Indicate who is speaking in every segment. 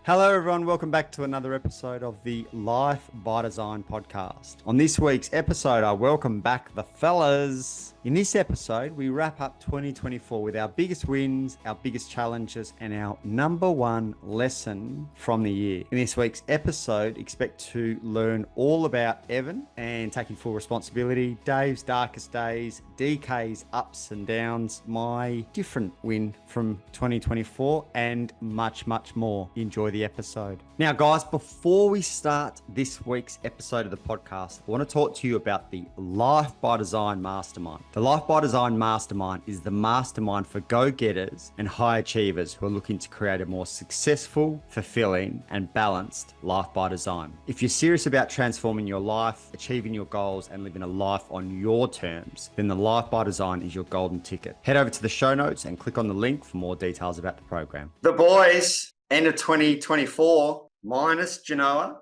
Speaker 1: Hello, everyone. Welcome back to another episode of the Life by Design podcast. On this week's episode, I welcome back the fellas. In this episode, we wrap up 2024 with our biggest wins, our biggest challenges, and our number one lesson from the year. In this week's episode, expect to learn all about Evan and taking full responsibility, Dave's darkest days, DK's ups and downs, my different win from 2024, and much, much more. Enjoy the episode. Now, guys, before we start this week's episode of the podcast, I want to talk to you about the Life by Design Mastermind. The Life by Design Mastermind is the mastermind for go-getters and high achievers who are looking to create a more successful, fulfilling, and balanced life by design. If you're serious about transforming your life, achieving your goals, and living a life on your terms, then the Life by Design is your golden ticket. Head over to the show notes and click on the link for more details about the program. The boys, end of 2024, minus Genoa.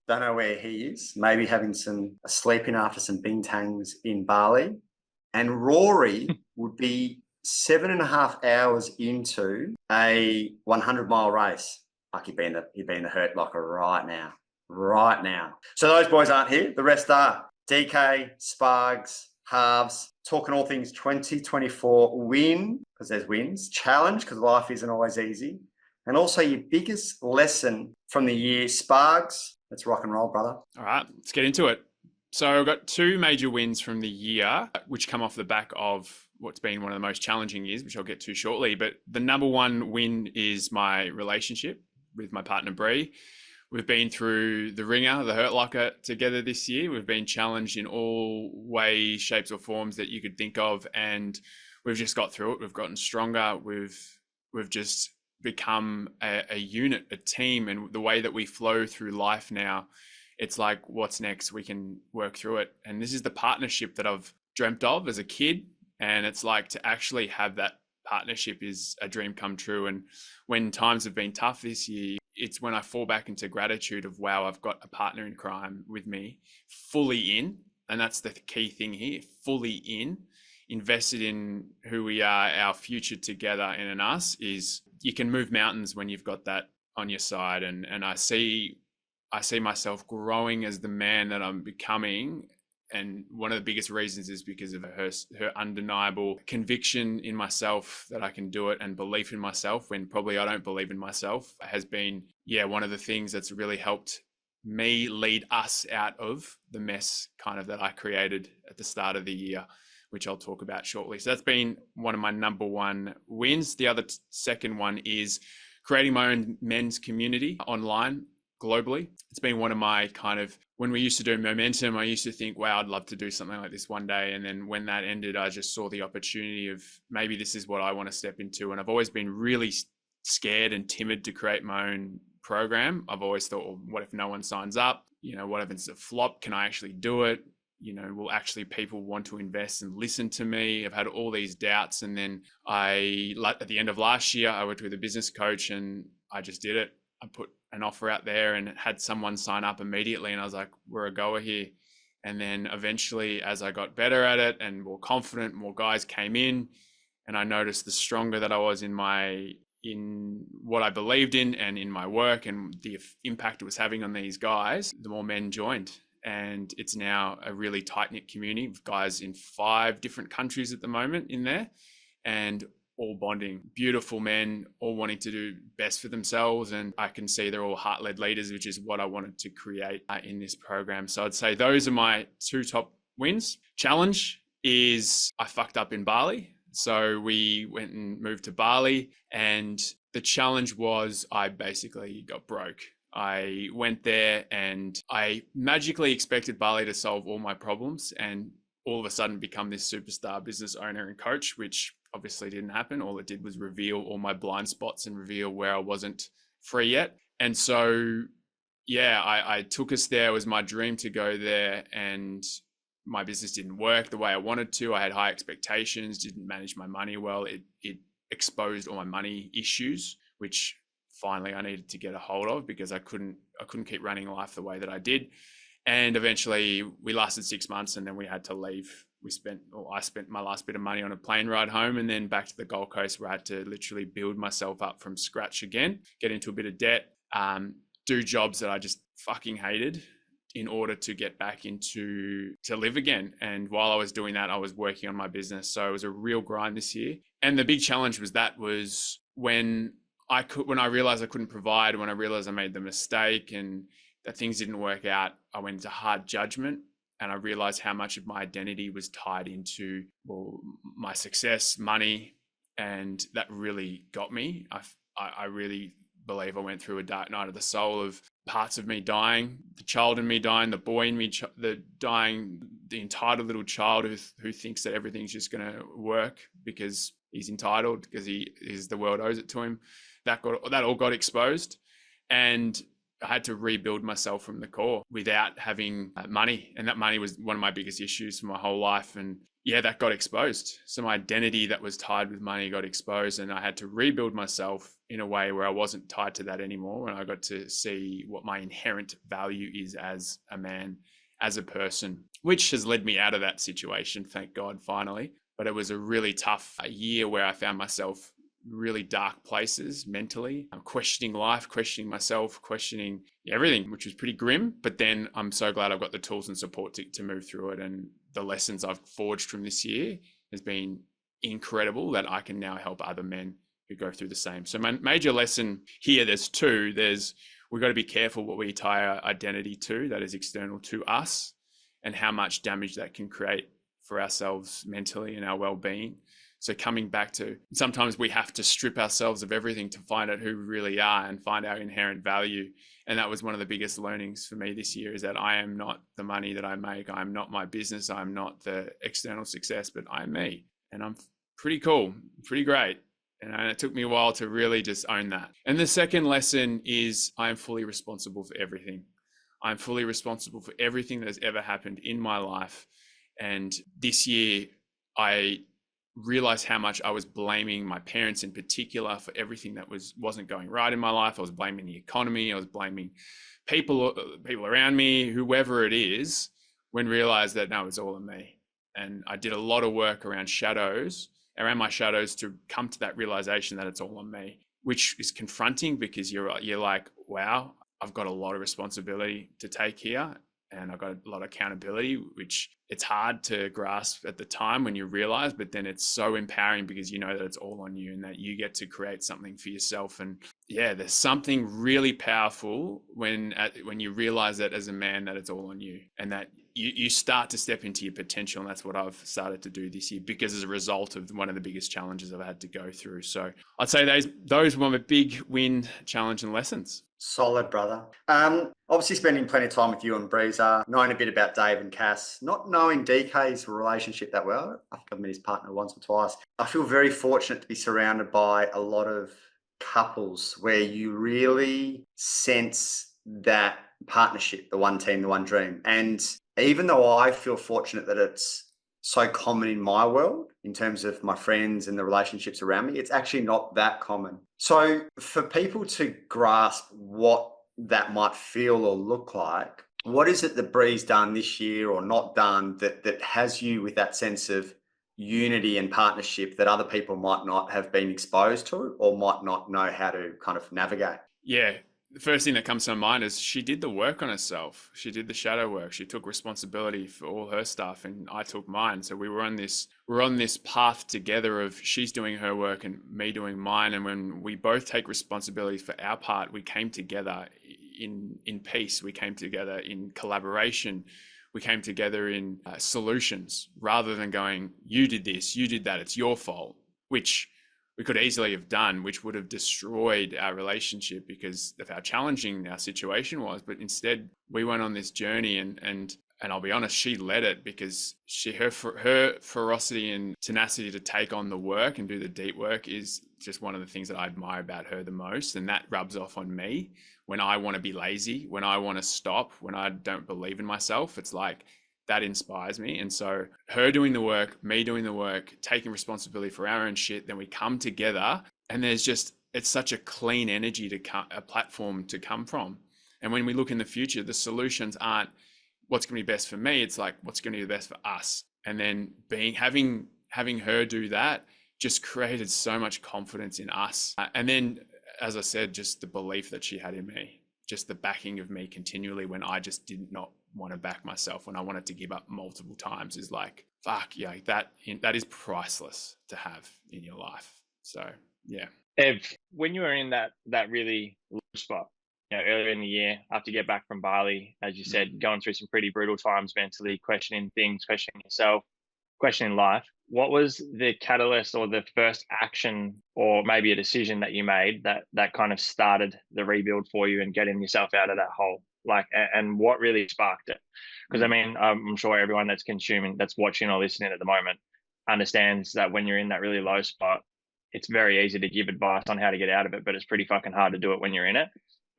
Speaker 1: Don't know where he is. Maybe having sleeping after some bintangs in Bali. And Rory would be 7.5 hours into a 100-mile race. Like he'd be in the hurt locker right now. So those boys aren't here. The rest are DK, Spargs, Halves, talking all things 2024 win, because there's wins, challenge, because life isn't always easy. And also your biggest lesson from the year, Spargs. Let's rock and roll, brother.
Speaker 2: All right, let's get into it. So I've got two major wins from the year, which come off the back of what's been one of the most challenging years, which I'll get to shortly. But the number one win is my relationship with my partner, Bree. We've been through the ringer, the hurt locker together this year. We've been challenged in all ways, shapes or forms that you could think of. And we've just got through it. We've gotten stronger. We've just become a unit, a team. And the way that we flow through life now, it's like, what's next? We can work through it. And this is the partnership that I've dreamt of as a kid. And it's like to actually have that partnership is a dream come true. And when times have been tough this year, it's when I fall back into gratitude of, wow, I've got a partner in crime with me, fully in. And that's the key thing here, fully in, invested in who we are, our future together in and us. Is you can move mountains when you've got that on your side. And I see myself growing as the man that I'm becoming. And one of the biggest reasons is because of her undeniable conviction in myself that I can do it, and belief in myself when probably I don't believe in myself has been, one of the things that's really helped me lead us out of the mess kind of that I created at the start of the year, which I'll talk about shortly. So that's been one of my number one wins. The other second one is creating my own men's community online globally. It's been one of my when we used to do momentum, I used to think, wow, I'd love to do something like this one day. And then when that ended, I just saw the opportunity of maybe this is what I want to step into. And I've always been really scared and timid to create my own program. I've always thought, well, what if no one signs up? What if it's a flop? Can I actually do it? Will actually people want to invest and listen to me? I've had all these doubts. And then at the end of last year, I worked with a business coach and I just did it. I put an offer out there and had someone sign up immediately. And I was like, we're a goer here. And then eventually, as I got better at it and more confident, more guys came in, and I noticed the stronger that I was in what I believed in and in my work and the impact it was having on these guys, the more men joined. And it's now a really tight-knit community with guys in 5 different countries at the moment in there, and all bonding, beautiful men, all wanting to do best for themselves. And I can see they're all heart-led leaders, which is what I wanted to create in this program. So I'd say those are my 2 top wins. Challenge is I fucked up in Bali. So we went and moved to Bali, and the challenge was I basically got broke. I went there and I magically expected Bali to solve all my problems and all of a sudden become this superstar business owner and coach, which obviously didn't happen. All it did was reveal all my blind spots and reveal where I wasn't free yet. And so, I took us there. It was my dream to go there, and my business didn't work the way I wanted to. I had high expectations, didn't manage my money well. It exposed all my money issues, which finally I needed to get a hold of because I couldn't keep running life the way that I did. And eventually we lasted 6 months and then we had to leave. I spent my last bit of money on a plane ride home and then back to the Gold Coast, where I had to literally build myself up from scratch again, get into a bit of debt, do jobs that I just fucking hated in order to get back into to live again. And while I was doing that, I was working on my business. So it was a real grind this year. And the big challenge was when I realized I couldn't provide, when I realized I made the mistake and that things didn't work out, I went into hard judgment. And I realized how much of my identity was tied into, well, my success, money, and that really got me. I really believe I went through a dark night of the soul of parts of me dying, the child in me dying, the boy in me dying, the entitled little child who thinks that everything's just going to work because he's entitled, because the world owes it to him. That all got exposed, and I had to rebuild myself from the core without having money. And that money was one of my biggest issues for my whole life. And yeah, that got exposed. So my identity that was tied with money got exposed, and I had to rebuild myself in a way where I wasn't tied to that anymore. And I got to see what my inherent value is as a man, as a person, which has led me out of that situation. Thank God, finally. But it was a really tough year where I found myself really dark places mentally. I'm questioning life, questioning myself, questioning everything, which was pretty grim. But then I'm so glad I've got the tools and support to move through it. And the lessons I've forged from this year has been incredible, that I can now help other men who go through the same. So my major lesson here, there's two. We've got to be careful what we tie our identity to that is external to us, and how much damage that can create for ourselves mentally and our well-being. So coming back to, sometimes we have to strip ourselves of everything to find out who we really are and find our inherent value. And that was one of the biggest learnings for me this year, is that I am not the money that I make. I'm not my business. I'm not the external success, but I'm me. And I'm pretty cool, pretty great. And it took me a while to really just own that. And the second lesson is I am fully responsible for everything. I'm fully responsible for everything that has ever happened in my life. And this year, I realized how much I was blaming my parents in particular for everything that wasn't going right in my life. I was blaming the economy. I was blaming people around me, whoever it is, when realized that no, it's all on me. And I did a lot of work around my shadows to come to that realization that it's all on me, which is confronting, because you're like, wow, I've got a lot of responsibility to take here. And I've got a lot of accountability, which it's hard to grasp at the time when you realize, but then it's so empowering because you know that it's all on you and that you get to create something for yourself. And yeah, there's something really powerful when you realize that as a man, that it's all on you, and that you start to step into your potential. And that's what I've started to do this year, because as a result of one of the biggest challenges I've had to go through. So I'd say those were my big win, challenge, and lessons.
Speaker 1: Solid, brother. Obviously spending plenty of time with you and Breezer, knowing a bit about Dave and Cass, not knowing DK's relationship that well. I think I've met his partner once or twice. I feel very fortunate to be surrounded by a lot of couples where you really sense that partnership, the one team, the one dream. And even though I feel fortunate that it's so common in my world, in terms of my friends and the relationships around me, it's actually not that common. So for people to grasp what that might feel or look like, what is it that Bree's done this year or not done that has you with that sense of unity and partnership that other people might not have been exposed to or might not know how to kind of navigate?
Speaker 2: Yeah. The first thing that comes to my mind is she did the work on herself. She did the shadow work. She took responsibility for all her stuff, and I took mine. So we're on this path together of she's doing her work and me doing mine. And when we both take responsibility for our part, we came together in peace. We came together in collaboration. We came together in solutions, rather than going, you did this, you did that, it's your fault, which we could easily have done, which would have destroyed our relationship because of how challenging our situation was. But instead, we went on this journey, and I'll be honest, she led it, because her ferocity and tenacity to take on the work and do the deep work is just one of the things that I admire about her the most. And that rubs off on me when I want to be lazy, when I want to stop, when I don't believe in myself. It's like, that inspires me. And so her doing the work, me doing the work, taking responsibility for our own shit, then we come together, and it's such a clean energy a platform to come from. And when we look in the future, the solutions aren't what's going to be best for me. It's like, what's going to be the best for us. And then having her do that just created so much confidence in us. And then as I said, just the belief that she had in me, just the backing of me continually when I just did not want to back myself, when I wanted to give up multiple times, is like, fuck yeah, that is priceless to have in your life. So yeah.
Speaker 3: Ev, when you were in that really low spot, earlier in the year, after you get back from Bali, as you said, going through some pretty brutal times mentally, questioning things, questioning yourself, questioning life, what was the catalyst or the first action or maybe a decision that you made that kind of started the rebuild for you and getting yourself out of that hole? Like, and what really sparked it? Because I mean, I'm sure everyone that's watching or listening at the moment understands that when you're in that really low spot, it's very easy to give advice on how to get out of it, but it's pretty fucking hard to do it when you're in it.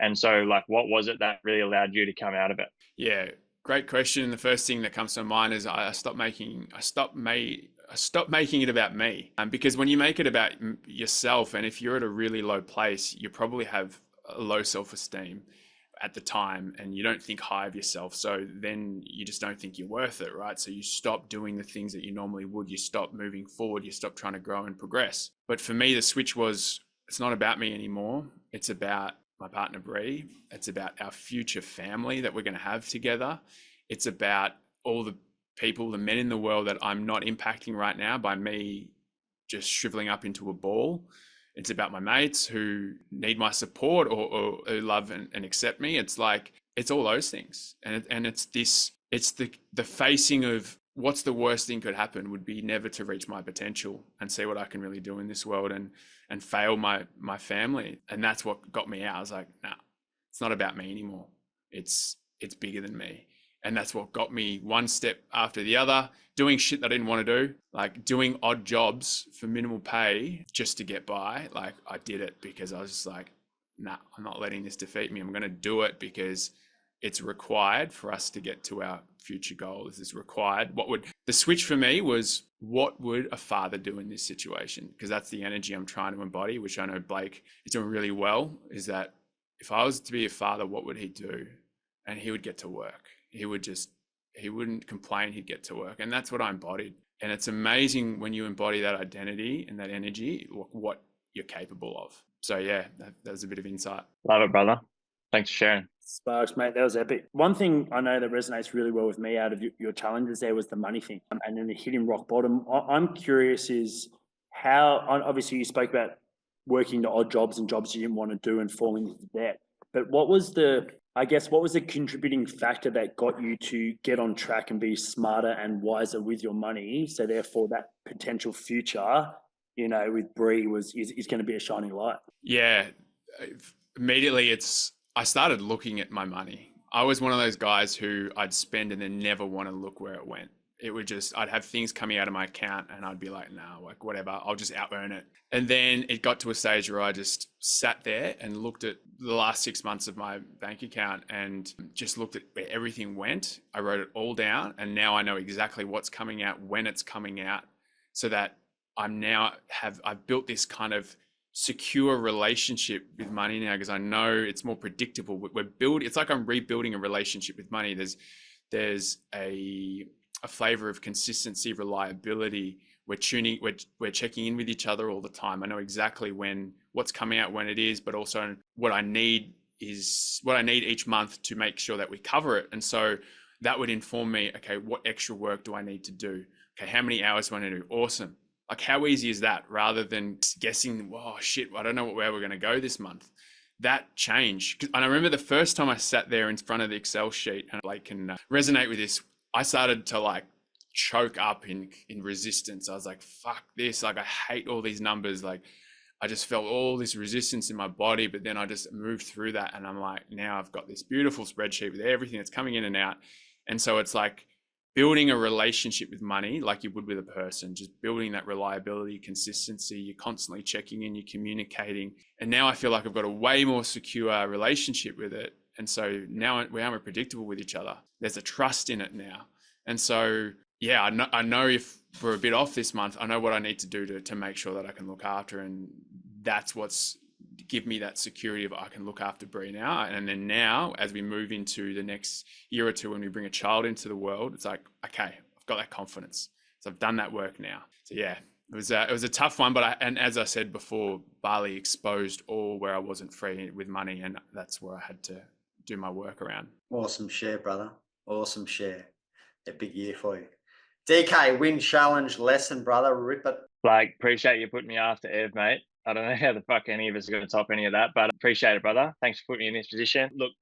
Speaker 3: And so, like, what was it that really allowed you to come out of it?
Speaker 2: Yeah, great question. The first thing that comes to mind is I stopped making it about me. Because when you make it about yourself, and if you're at a really low place, you probably have a low self-esteem at the time, and you don't think high of yourself. So then you just don't think you're worth it, right? So you stop doing the things that you normally would. You stop moving forward. You stop trying to grow and progress. But for me, the switch was, it's not about me anymore. It's about my partner, Bree. It's about our future family that we're going to have together. It's about all the people, the men in the world that I'm not impacting right now by me just shriveling up into a ball. It's about my mates who need my support or who love and accept me. It's like, it's all those things. And it's the facing of what's the worst thing could happen would be never to reach my potential and see what I can really do in this world and fail my family. And that's what got me out. I was like, nah, it's not about me anymore. It's bigger than me. And that's what got me one step after the other, doing shit that I didn't want to do, like doing odd jobs for minimal pay just to get by. Like, I did it because I was just like, nah, I'm not letting this defeat me. I'm going to do it because it's required for us to get to our future goals. It's required. The switch for me was, what would a father do in this situation? Because that's the energy I'm trying to embody, which I know Blake is doing really well, is that if I was to be a father, what would he do? And he would get to work. He wouldn't complain, he'd get to work. And that's what I embodied. And it's amazing when you embody that identity and that energy, what you're capable of. So yeah, that was a bit of insight.
Speaker 3: Love it, brother. Thanks for sharing.
Speaker 4: Sparks, mate, that was epic. One thing I know that resonates really well with me out of your challenges there was the money thing, and then the hitting rock bottom. I'm curious is how, obviously you spoke about working the odd jobs and jobs you didn't want to do and falling into debt, but what was the contributing factor that got you to get on track and be smarter and wiser with your money? So therefore that potential future, with Bree is going to be a shining light.
Speaker 2: Yeah. Immediately I started looking at my money. I was one of those guys who I'd spend and then never want to look where it went. It would I'd have things coming out of my account and I'd be like, nah, like whatever, I'll just out earn it. And then it got to a stage where I just sat there and looked at the last 6 months of my bank account and just looked at where everything went. I wrote it all down, and now I know exactly what's coming out, when it's coming out, so that I've built this kind of secure relationship with money now, because I know it's more predictable. It's like I'm rebuilding a relationship with money. There's a flavor of consistency, reliability. We're checking in with each other all the time. I know exactly what's coming out when it is, but also what I need each month to make sure that we cover it. And so that would inform me, okay, what extra work do I need to do? Okay, how many hours do I need to do? Awesome. Like, how easy is that, rather than guessing, oh shit, I don't know where we're going to go this month. That changed. And I remember the first time I sat there in front of the Excel sheet, and Blake can resonate with this, I started to like choke up in resistance. I was like, fuck this. Like, I hate all these numbers. Like, I just felt all this resistance in my body, but then I just moved through that. And I'm like, now I've got this beautiful spreadsheet with everything that's coming in and out. And so it's like building a relationship with money like you would with a person, just building that reliability, consistency. You're constantly checking in, you're communicating. And now I feel like I've got a way more secure relationship with it. And so now we're predictable with each other. There's a trust in it now. And so, yeah, I know if we're a bit off this month, I know what I need to do to make sure that I can look after. And that's what's give me that security of I can look after Bree now. And then now, as we move into the next year or two, when we bring a child into the world, it's like, okay, I've got that confidence. So I've done that work now. So yeah, It was a tough one, but and as I said before, Bali exposed all where I wasn't free with money, and that's where I had to do my work around.
Speaker 1: Awesome share, brother. Awesome share. A big year for you. DK, win challenge lesson, brother. Rip it.
Speaker 3: Like, appreciate you putting me after Ev, mate. I don't know how the fuck any of us are going to top any of that, but appreciate it, brother. Thanks for putting me in this position. Look,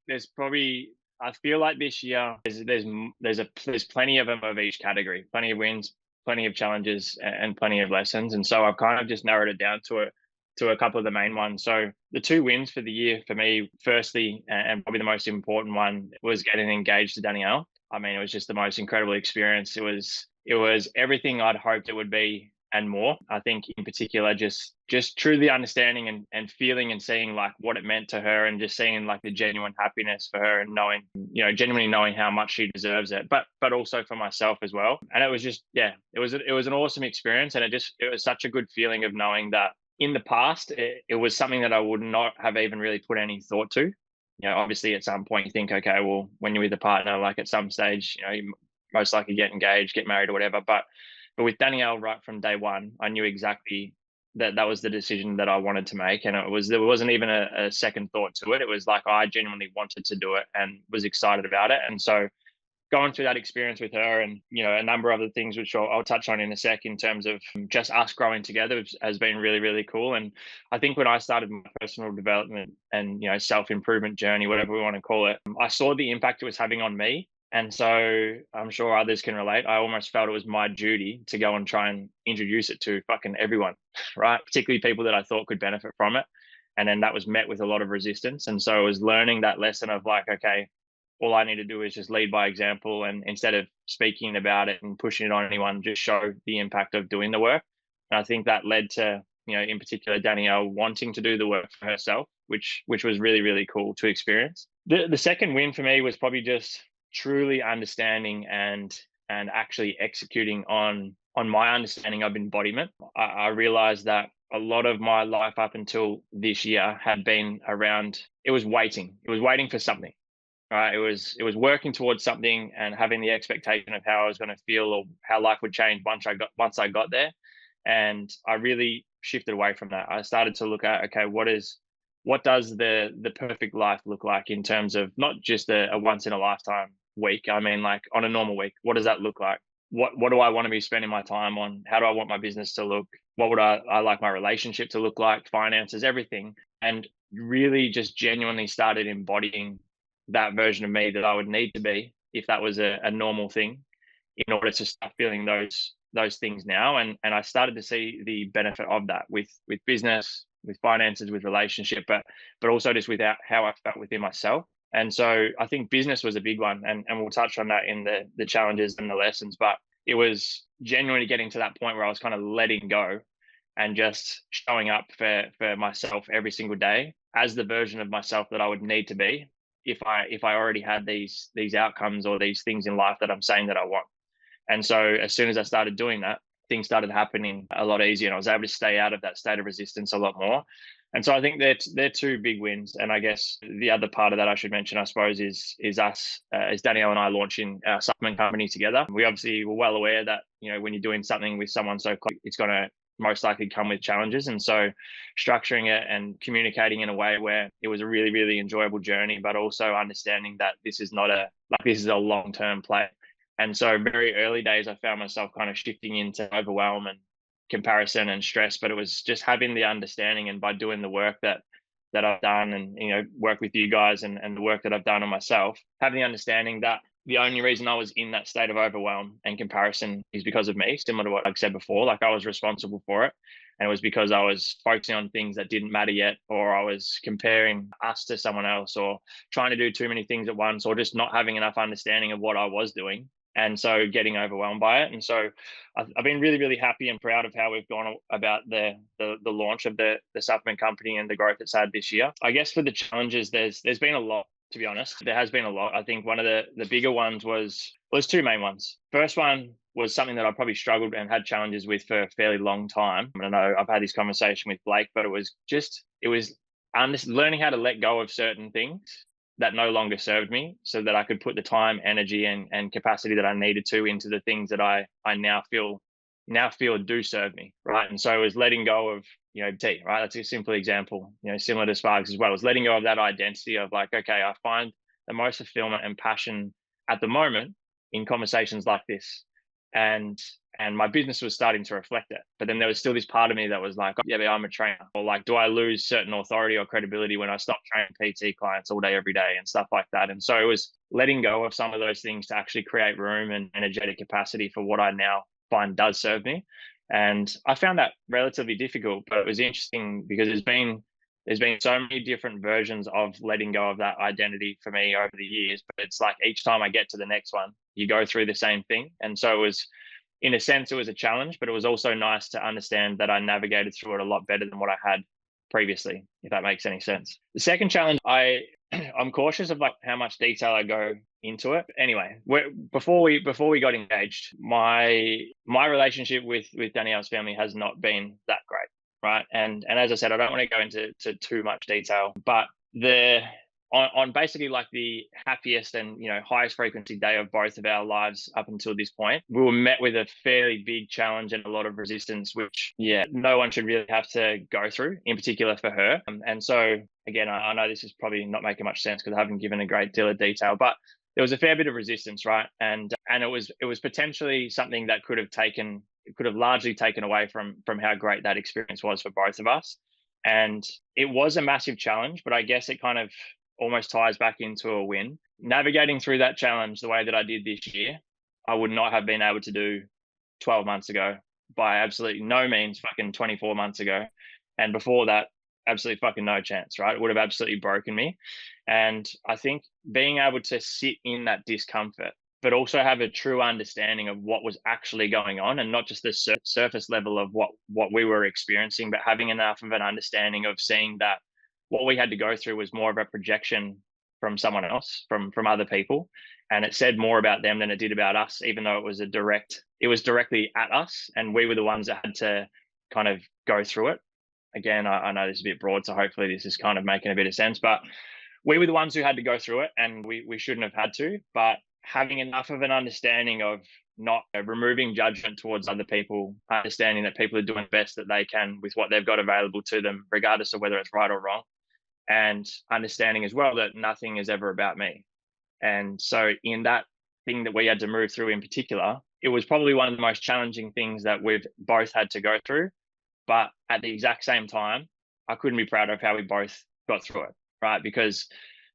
Speaker 3: I feel like this year there's plenty of them of each category, plenty of wins, plenty of challenges, and plenty of lessons. And so I've kind of just narrowed it down to a couple of the main ones. So the 2 wins for the year for me, firstly, and probably the most important one, was getting engaged to Danielle. I mean, it was just the most incredible experience. It was everything I'd hoped it would be and more. I think in particular, just truly understanding and feeling and seeing like what it meant to her, and just seeing like the genuine happiness for her, and knowing, genuinely knowing how much she deserves it, but also for myself as well. And it was just, it was an awesome experience. And it was such a good feeling of knowing that in the past, it was something that I would not have even really put any thought to. Obviously at some point you think, okay, well, when you're with a partner, like at some stage, you most likely get engaged, get married or whatever. But with Danielle, right from day one, I knew exactly that was the decision that I wanted to make. And there wasn't even a second thought to it. It was like, I genuinely wanted to do it and was excited about it. And so going through that experience with her, and a number of other things which I'll touch on in a sec, in terms of just us growing together, has been really, really cool. And I think when I started my personal development and self-improvement journey, whatever we want to call it, I saw the impact it was having on me. And so I'm sure others can relate. I almost felt it was my duty to go and try and introduce it to fucking everyone, right? Particularly people that I thought could benefit from it. And then that was met with a lot of resistance. And so I was learning that lesson of like, okay, all I need to do is just lead by example, and instead of speaking about it and pushing it on anyone, just show the impact of doing the work. And I think that led to, in particular, Danielle wanting to do the work for herself, which was really, really cool to experience. The second win for me was probably just truly understanding and actually executing on my understanding of embodiment. I realized that a lot of my life up until this year had been around, it was waiting for something. Right. It was working towards something and having the expectation of how I was going to feel or how life would change once I got there. And I really shifted away from that. I started to look at, okay, what does the perfect life look like, in terms of not just a once in a lifetime week? I mean, like on a normal week, what does that look like? What do I want to be spending my time on? How do I want my business to look? What would I like my relationship to look like? Finances, everything. And really just genuinely started embodying that version of me that I would need to be, if that was a normal thing, in order to start feeling those things now. And I started to see the benefit of that with business, with finances, with relationship, but also just with how I felt within myself. And so I think business was a big one, and we'll touch on that in the challenges and the lessons. But it was genuinely getting to that point where I was kind of letting go and just showing up for myself every single day as the version of myself that I would need to be if I already had these outcomes or these things in life that I'm saying that I want. And so as soon as I started doing that, things started happening a lot easier, and I was able to stay out of that state of resistance a lot more. And so I think they're 2 big wins. And I guess the other part of that I should mention, I suppose, is us, as Danielle and I launching our supplement company together. We obviously were well aware that, when you're doing something with someone so close, it's going to most likely come with challenges. And so structuring it and communicating in a way where it was a really, really enjoyable journey, but also understanding that this is a long-term play. And so very early days, I found myself kind of shifting into overwhelm and comparison and stress, but it was just having the understanding, and by doing the work that I've done, and, work with you guys, and the work that I've done on myself, having the understanding that the only reason I was in that state of overwhelm and comparison is because of me, similar to what I've said before. Like, I was responsible for it. And it was because I was focusing on things that didn't matter yet, or I was comparing us to someone else, or trying to do too many things at once, or just not having enough understanding of what I was doing. And so getting overwhelmed by it. And so I've been really, really happy and proud of how we've gone about the launch of the supplement company and the growth it's had this year. I guess for the challenges, there's been a lot. To be honest, there has been a lot. I think one of the bigger ones was 2 main ones. First one was something that I probably struggled and had challenges with for a fairly long time. I know I've had this conversation with Blake, but it was learning how to let go of certain things that no longer served me, so that I could put the time, energy, and capacity that I needed to into the things that I now feel now feel do serve me, right? And so it was letting go of, tea, right? That's a simple example, similar to Sparks as well. It was letting go of that identity of like, okay, I find the most fulfillment and passion at the moment in conversations like this. And my business was starting to reflect it. But then there was still this part of me that was like, oh, yeah, but I'm a trainer. Or like, do I lose certain authority or credibility when I stop training PT clients all day, every day and stuff like that? And so it was letting go of some of those things to actually create room and energetic capacity for what I now find does serve me. And I found that relatively difficult, but it was interesting because there's been so many different versions of letting go of that identity for me over the years. But it's like each time I get to the next one, you go through the same thing. And so it was, in a sense, it was a challenge, but it was also nice to understand that I navigated through it a lot better than what I had previously, if that makes any sense. The second challenge, I'm cautious of like how much detail I go into it. Anyway, before we got engaged, my relationship with Danielle's family has not been that great, right? And as I said, I don't want to go into too much detail, but on basically like the happiest and highest frequency day of both of our lives up until this point, we were met with a fairly big challenge and a lot of resistance, which no one should really have to go through, in particular for her. And so again, I know this is probably not making much sense because I haven't given a great deal of detail, but there was a fair bit of resistance, right? And it was potentially something that could have largely taken away from how great that experience was for both of us. And it was a massive challenge, but I guess it kind of almost ties back into a win. Navigating through that challenge the way that I did this year, I would not have been able to do 12 months ago, by absolutely no means, fucking 24 months ago. And before that, absolutely fucking no chance, right? It would have absolutely broken me. And I think being able to sit in that discomfort, but also have a true understanding of what was actually going on, and not just the surface level of what we were experiencing, but having enough of an understanding of seeing that what we had to go through was more of a projection from someone else, from other people. And it said more about them than it did about us, even though it was directly at us. And we were the ones that had to kind of go through it. Again, I know this is a bit broad, so hopefully this is kind of making a bit of sense, but we were the ones who had to go through it, and we shouldn't have had to. But having enough of an understanding of not removing judgment towards other people, understanding that people are doing the best that they can with what they've got available to them, regardless of whether it's right or wrong. And understanding as well that nothing is ever about me. And so in that thing that we had to move through in particular, it was probably one of the most challenging things that we've both had to go through. But at the exact same time, I couldn't be prouder of how we both got through it, right? Because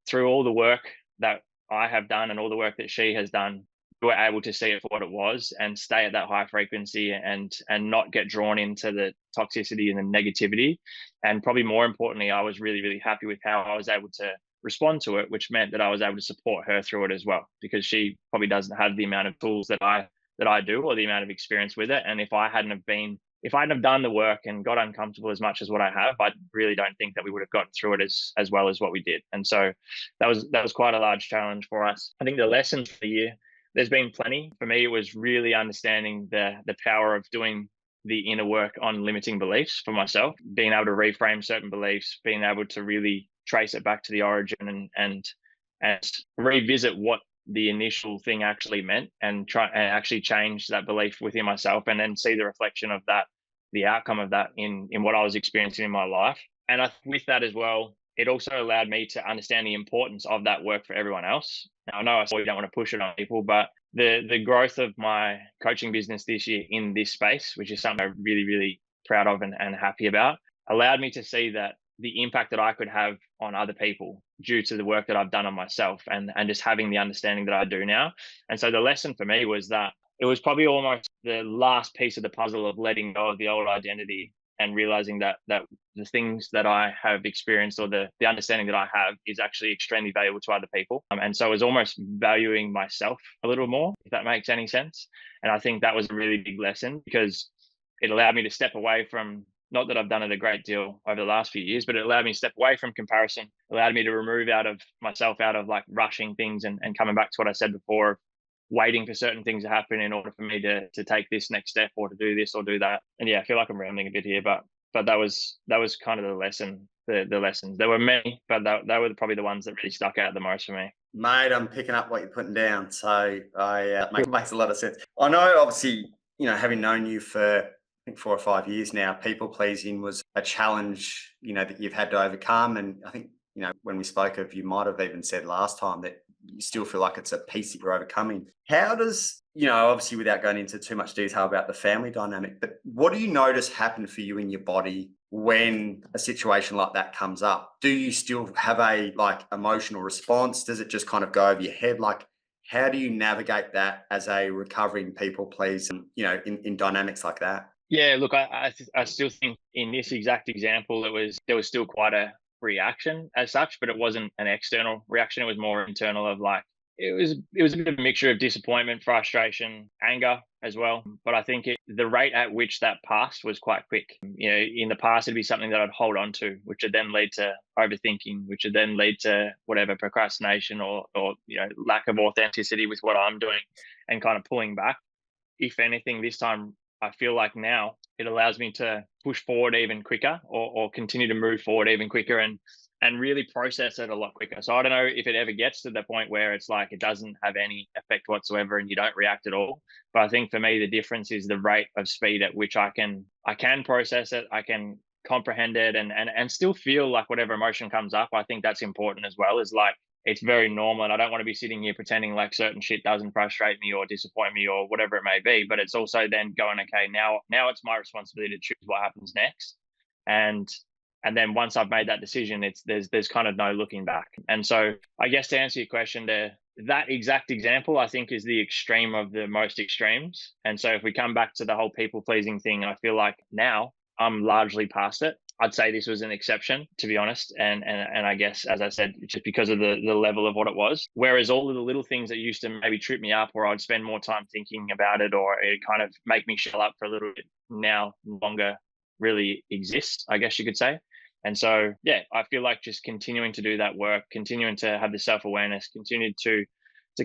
Speaker 3: through all the work that I have done and all the work that she has done, we were able to see it for what it was and stay at that high frequency and not get drawn into the toxicity and the negativity. And probably more importantly, I was really, really happy with how I was able to respond to it, which meant that I was able to support her through it as well, because she probably doesn't have the amount of tools that I do, or the amount of experience with it. And if I hadn't have done the work and got uncomfortable as much as what I have, I really don't think that we would have gotten through it as well as what we did. And so that was quite a large challenge for us. I think the lessons for the year, there's been plenty. For me, it was really understanding the power of doing the inner work on limiting beliefs for myself, being able to reframe certain beliefs, being able to really trace it back to the origin and revisit what the initial thing actually meant, and try and actually change that belief within myself, and then see the reflection of that, the outcome of that in what I was experiencing in my life. And with that as well, it also allowed me to understand the importance of that work for everyone else. Now, I know I don't want to push it on people, but the growth of my coaching business this year in this space, which is something I'm really, really proud of and happy about, allowed me to see that the impact that I could have on other people due to the work that I've done on myself, and just having the understanding that I do now. And so the lesson for me was that it was probably almost the last piece of the puzzle of letting go of the old identity and realizing that the things that I have experienced, or the understanding that I have, is actually extremely valuable to other people. And so it was almost valuing myself a little more, if that makes any sense. And I think that was a really big lesson, because it allowed me to step away from, not that I've done it a great deal over the last few years, but it allowed me to step away from comparison, allowed me to remove out of like rushing things and coming back to what I said before, waiting for certain things to happen in order for me to take this next step, or to do this or do that. And yeah, I feel like I'm rambling a bit here, but that was kind of the lesson, the lessons. There were many, but they were probably the ones that really stuck out the most for me.
Speaker 1: Mate, I'm picking up what you're putting down. So makes a lot of sense. I know, obviously, having known you for, I think, 4 or 5 years now, people pleasing was a challenge, that you've had to overcome. And I think, when we spoke of, you might have even said last time that you still feel like it's a piece that you're overcoming. How does, obviously without going into too much detail about the family dynamic, but what do you notice happen for you in your body when a situation like that comes up? Do you still have a emotional response? Does it just kind of go over your head? How do you navigate that as a recovering people pleaser, in dynamics like that?
Speaker 3: Yeah, look, I still think in this exact example, there was still quite a reaction as such, but it wasn't an external reaction. It was more internal of it was a bit of a mixture of disappointment, frustration, anger as well. But I think the rate at which that passed was quite quick. In the past, it'd be something that I'd hold on to, which would then lead to overthinking, which would then lead to whatever procrastination or lack of authenticity with what I'm doing and kind of pulling back. If anything, this time I feel like now it allows me to push forward even quicker or continue to move forward even quicker and really process it a lot quicker. So I don't know if it ever gets to the point where it's like it doesn't have any effect whatsoever and you don't react at all. But I think for me, the difference is the rate of speed at which I can process it, I can comprehend it and still feel like whatever emotion comes up. I think that's important as well, is it's very normal, and I don't want to be sitting here pretending like certain shit doesn't frustrate me or disappoint me or whatever it may be. But it's also then going, okay, now it's my responsibility to choose what happens next, and then once I've made that decision, there's kind of no looking back. And so I guess to answer your question, that exact example I think is the extreme of the most extremes. And so if we come back to the whole people pleasing thing, I feel like now I'm largely past it. I'd say this was an exception, to be honest. And I guess, as I said, just because of the level of what it was. Whereas all of the little things that used to maybe trip me up, or I'd spend more time thinking about it, or it kind of make me shell up for a little bit, now no longer really exists, I guess you could say. And so, yeah, I feel like just continuing to do that work, continuing to have the self-awareness, continue to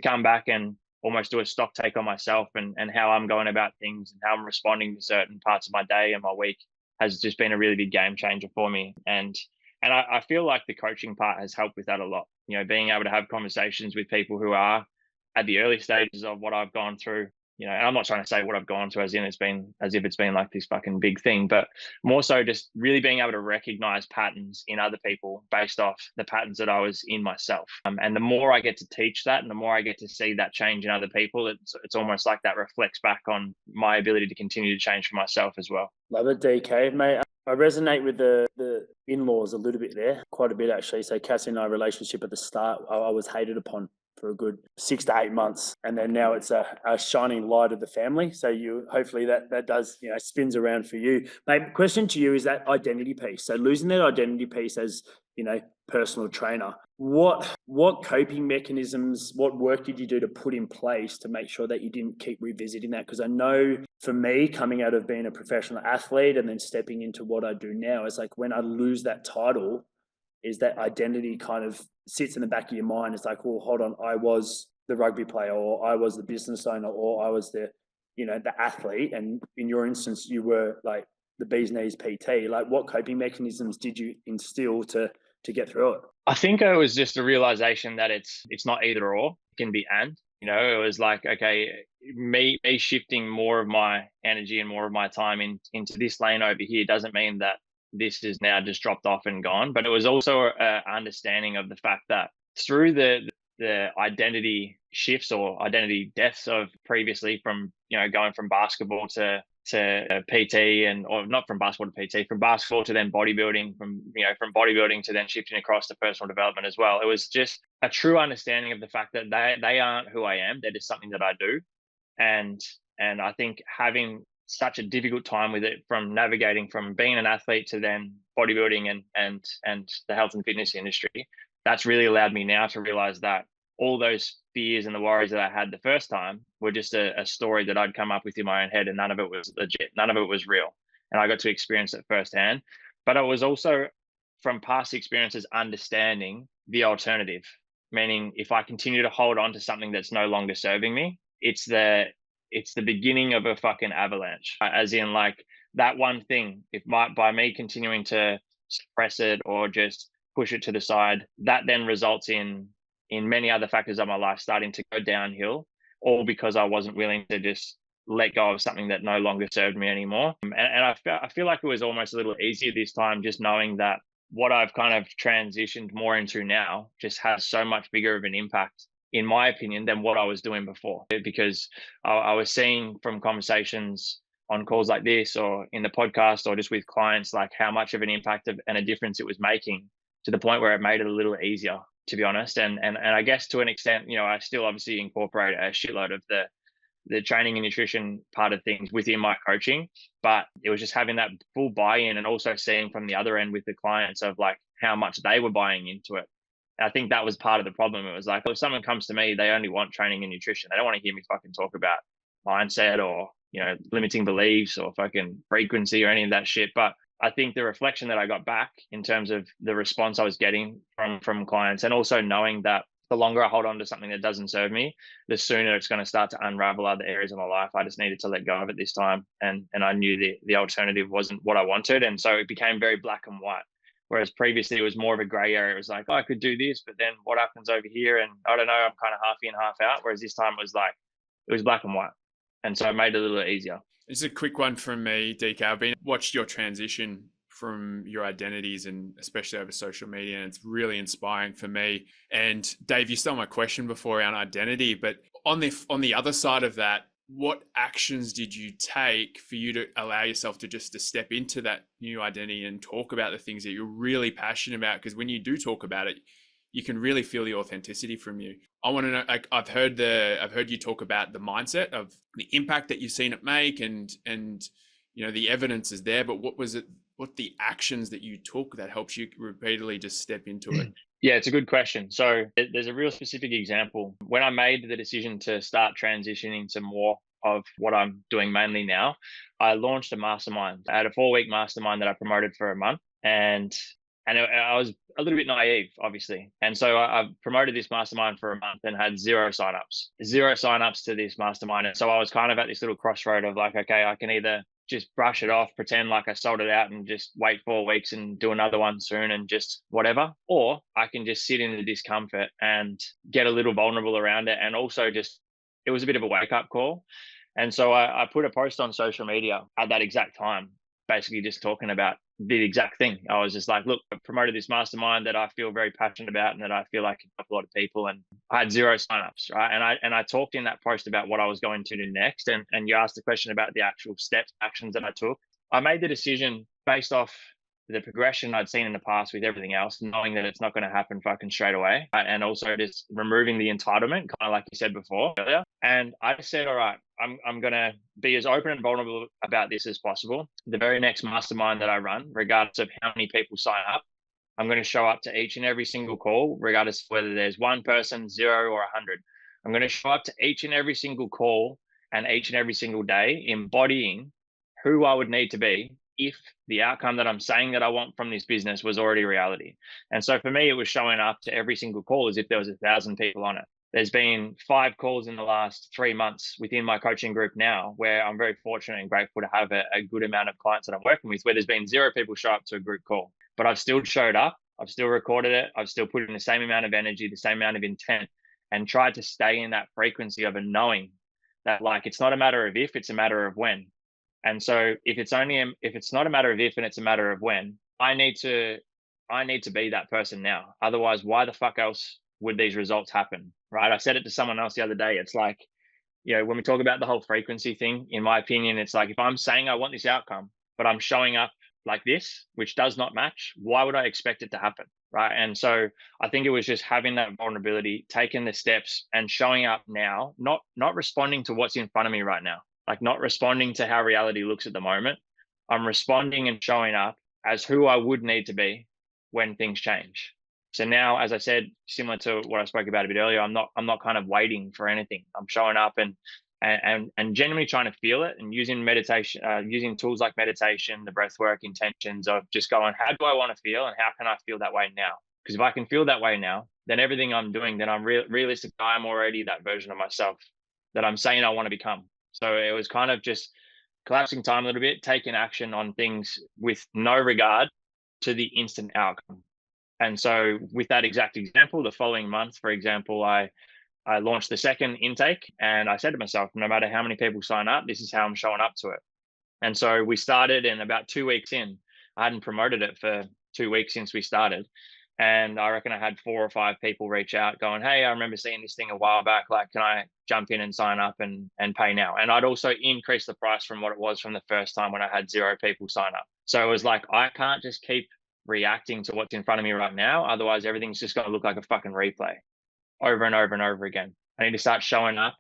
Speaker 3: come back and almost do a stock take on myself and how I'm going about things and how I'm responding to certain parts of my day and my week has just been a really big game changer for me. And I feel like the coaching part has helped with that a lot. Being able to have conversations with people who are at the early stages of what I've gone through. And I'm not trying to say what I've gone through as if it's been like this fucking big thing, but more so just really being able to recognize patterns in other people based off the patterns that I was in myself. And the more I get to teach that, and the more I get to see that change in other people, it's almost like that reflects back on my ability to continue to change for myself as well.
Speaker 4: Love it, DK, mate. I resonate with the in-laws a little bit there, quite a bit actually. So Cassie and I relationship at the start, I was hated upon for a good 6 to 8 months, and then now it's a shining light of the family. So you hopefully that does spins around for you, mate. Question to you is that identity piece. So losing that identity piece as personal trainer, what coping mechanisms, what work did you do to put in place to make sure that you didn't keep revisiting that? Because I know for me, coming out of being a professional athlete and then stepping into what I do now, it's like when I lose that title, is that identity kind of sits in the back of your mind. It's like, well, hold on, I was the rugby player, or I was the business owner, or I was the athlete. And in your instance, you were like the bee's knees PT. Like, what coping mechanisms did you instill to get through it?
Speaker 3: I think it was just a realization that it's not either or, it can be and. It was like, okay, me shifting more of my energy and more of my time into this lane over here doesn't mean that this is now just dropped off and gone. But it was also an understanding of the fact that through the identity shifts or identity deaths of previously from, going from basketball to PT or not from basketball to PT, from basketball to then bodybuilding, from bodybuilding to then shifting across to personal development as well. It was just a true understanding of the fact that they aren't who I am. They're just something that I do. And I think having such a difficult time with it, from navigating from being an athlete to then bodybuilding and the health and fitness industry, that's really allowed me now to realize that all those fears and the worries that I had the first time were just a story that I'd come up with in my own head, and none of it was legit. None of it was real. And I got to experience it firsthand. But it was also from past experiences understanding the alternative, meaning if I continue to hold on to something that's no longer serving me, it's the beginning of a fucking avalanche, as in like that one thing, by me continuing to suppress it or just push it to the side, that then results in many other factors of my life starting to go downhill, all because I wasn't willing to just let go of something that no longer served me anymore. And I feel like it was almost a little easier this time, just knowing that what I've kind of transitioned more into now just has so much bigger of an impact, in my opinion, than what I was doing before. Because I was seeing from conversations on calls like this or in the podcast or just with clients, like how much of an impact and a difference it was making, to the point where it made it a little easier, to be honest. And I guess to an extent, I still obviously incorporate a shitload of the training and nutrition part of things within my coaching, but it was just having that full buy-in and also seeing from the other end with the clients of like how much they were buying into it. And I think that was part of the problem. It was like, if someone comes to me, they only want training and nutrition. They don't want to hear me fucking talk about mindset or, limiting beliefs or fucking frequency or any of that shit. But I think the reflection that I got back in terms of the response I was getting from clients, and also knowing that the longer I hold on to something that doesn't serve me, the sooner it's going to start to unravel other areas of my life. I just needed to let go of it this time. And I knew the alternative wasn't what I wanted. And so it became very black and white. Whereas previously it was more of a gray area. It was like, oh, I could do this, but then what happens over here? And I don't know, I'm kind of half in, half out. Whereas this time it was black and white. And so it made it a little easier.
Speaker 2: It's a quick one from me, DK. I've watched your transition from your identities, and especially over social media, and it's really inspiring for me. And Dave, you stole my question before around identity, but on the other side of that, what actions did you take for you to allow yourself to step into that new identity and talk about the things that you're really passionate about? Because when you do talk about it, you can really feel the authenticity from you. I want to know, like, I've heard you talk about the mindset of the impact that you've seen it make, and the evidence is there, but what the actions that you took that helps you repeatedly just step into it?
Speaker 3: Yeah, it's a good question. So there's a real specific example. When I made the decision to start transitioning to more of what I'm doing mainly now, I launched a mastermind. I had a 4-week mastermind that I promoted for a month, and I was a little bit naive, obviously. And so I promoted this mastermind for a month and had zero signups to this mastermind. And so I was kind of at this little crossroad of like, okay, I can either just brush it off, pretend like I sold it out and just wait 4 weeks and do another one soon and just whatever. Or I can just sit in the discomfort and get a little vulnerable around it. And also it was a bit of a wake up call. And so I put a post on social media at that exact time, basically just talking about the exact thing. I was just like, look, I promoted this mastermind that I feel very passionate about and that I feel like can help a lot of people. And I had zero signups, right? And I talked in that post about what I was going to do next. And you asked the question about the actual steps, actions that I took. I made the decision based off the progression I'd seen in the past with everything else, knowing that it's not going to happen fucking straight away. And also just removing the entitlement, kind of like you said before earlier. And I said, all right, I'm going to be as open and vulnerable about this as possible. The very next mastermind that I run, regardless of how many people sign up, I'm going to show up to each and every single call, regardless of whether there's one person, 0 or 100. I'm going to show up to each and every single call and each and every single day, embodying who I would need to be if the outcome that I'm saying that I want from this business was already reality. And so for me, it was showing up to every single call as if there was 1,000 people on it. There's been 5 calls in the last 3 months within my coaching group now, where I'm very fortunate and grateful to have a good amount of clients that I'm working with, where there's been 0 people show up to a group call, but I've still showed up. I've still recorded it. I've still put in the same amount of energy, the same amount of intent, and tried to stay in that frequency of a knowing that, like, it's not a matter of if, it's a matter of when. And so if it's not a matter of if and it's a matter of when, I need to be that person now. Otherwise, why the fuck else would these results happen? Right? I said it to someone else the other day. It's like, when we talk about the whole frequency thing, in my opinion, it's like, if I'm saying I want this outcome, but I'm showing up like this, which does not match, why would I expect it to happen? Right? And so I think it was just having that vulnerability, taking the steps and showing up now, not responding to what's in front of me right now. Like, not responding to how reality looks at the moment. I'm responding and showing up as who I would need to be when things change. So now, as I said, similar to what I spoke about a bit earlier, I'm not kind of waiting for anything. I'm showing up and genuinely trying to feel it, and using meditation, using tools like meditation, the breath work, intentions of just going, how do I want to feel and how can I feel that way now? Because if I can feel that way now, then everything I'm doing, then I'm realistic. I'm already that version of myself that I'm saying I want to become. So it was kind of just collapsing time a little bit, taking action on things with no regard to the instant outcome. And so with that exact example, the following month, for example, I I launched the second intake, and I said to myself, no matter how many people sign up, this is how I'm showing up to it. And so we started, and about 2 weeks in, I hadn't promoted it for 2 weeks since we started. And I reckon I had 4 or 5 people reach out going, hey, I remember seeing this thing a while back. Like, can I jump in and sign up and pay now? And I'd also increased the price from what it was from the first time when I had 0 people sign up. So it was like, I can't just keep reacting to what's in front of me right now. Otherwise, everything's just going to look like a fucking replay over and over and over again. I need to start showing up,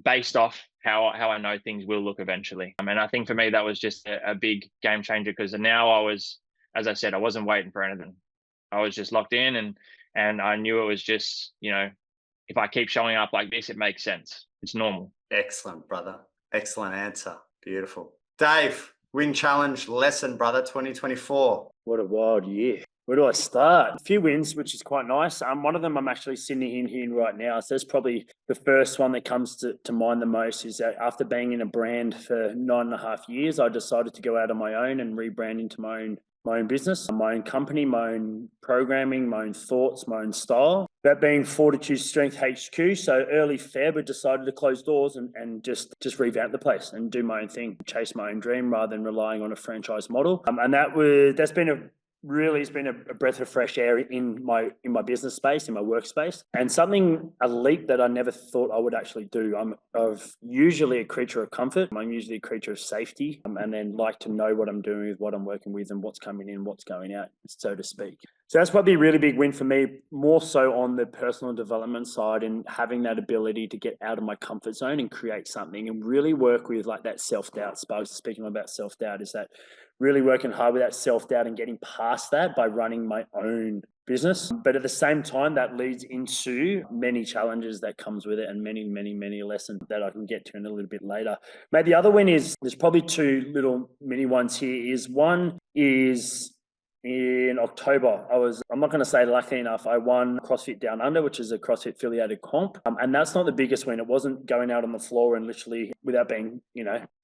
Speaker 3: based off how I know things will look eventually. And I think for me, that was just a big game changer, because now I was, as I said, I wasn't waiting for anything. I was just locked in, and I knew it was just, if I keep showing up like this, it makes sense. It's normal.
Speaker 1: Excellent, brother. Excellent answer. Beautiful. Dave, win challenge lesson, brother, 2024.
Speaker 4: What a wild year. Where do I start? A few wins, which is quite nice. One of them I'm actually sitting in here right now. So that's probably the first one that comes to mind the most, is that after being in a brand for 9.5 years, I decided to go out on my own and rebrand into my own business, my own company, my own programming, my own thoughts, my own style. That being Fortitude Strength HQ. So early Feb, I decided to close doors and just revamp the place and do my own thing, chase my own dream rather than relying on a franchise model. And that's been it's been a breath of fresh air in my business space, in my workspace, and a leap that I never thought I would actually do. I'm usually a creature of comfort. I'm usually a creature of safety, and then like to know what I'm doing with what I'm working with and what's coming in, what's going out, so to speak. So that's probably a really big win for me, more so on the personal development side, and having that ability to get out of my comfort zone and create something and really work with like that self-doubt. Speaking about self-doubt, is that really working hard with that self-doubt and getting past that by running my own business. But at the same time, that leads into many challenges that comes with it, and many, many, many lessons that I can get to in a little bit later. Mate, the other one is, there's probably 2 little mini ones here. One is in October, I'm not going to say lucky enough, I won CrossFit Down Under, which is a CrossFit affiliated comp. And that's not the biggest win. It wasn't going out on the floor and literally, without being,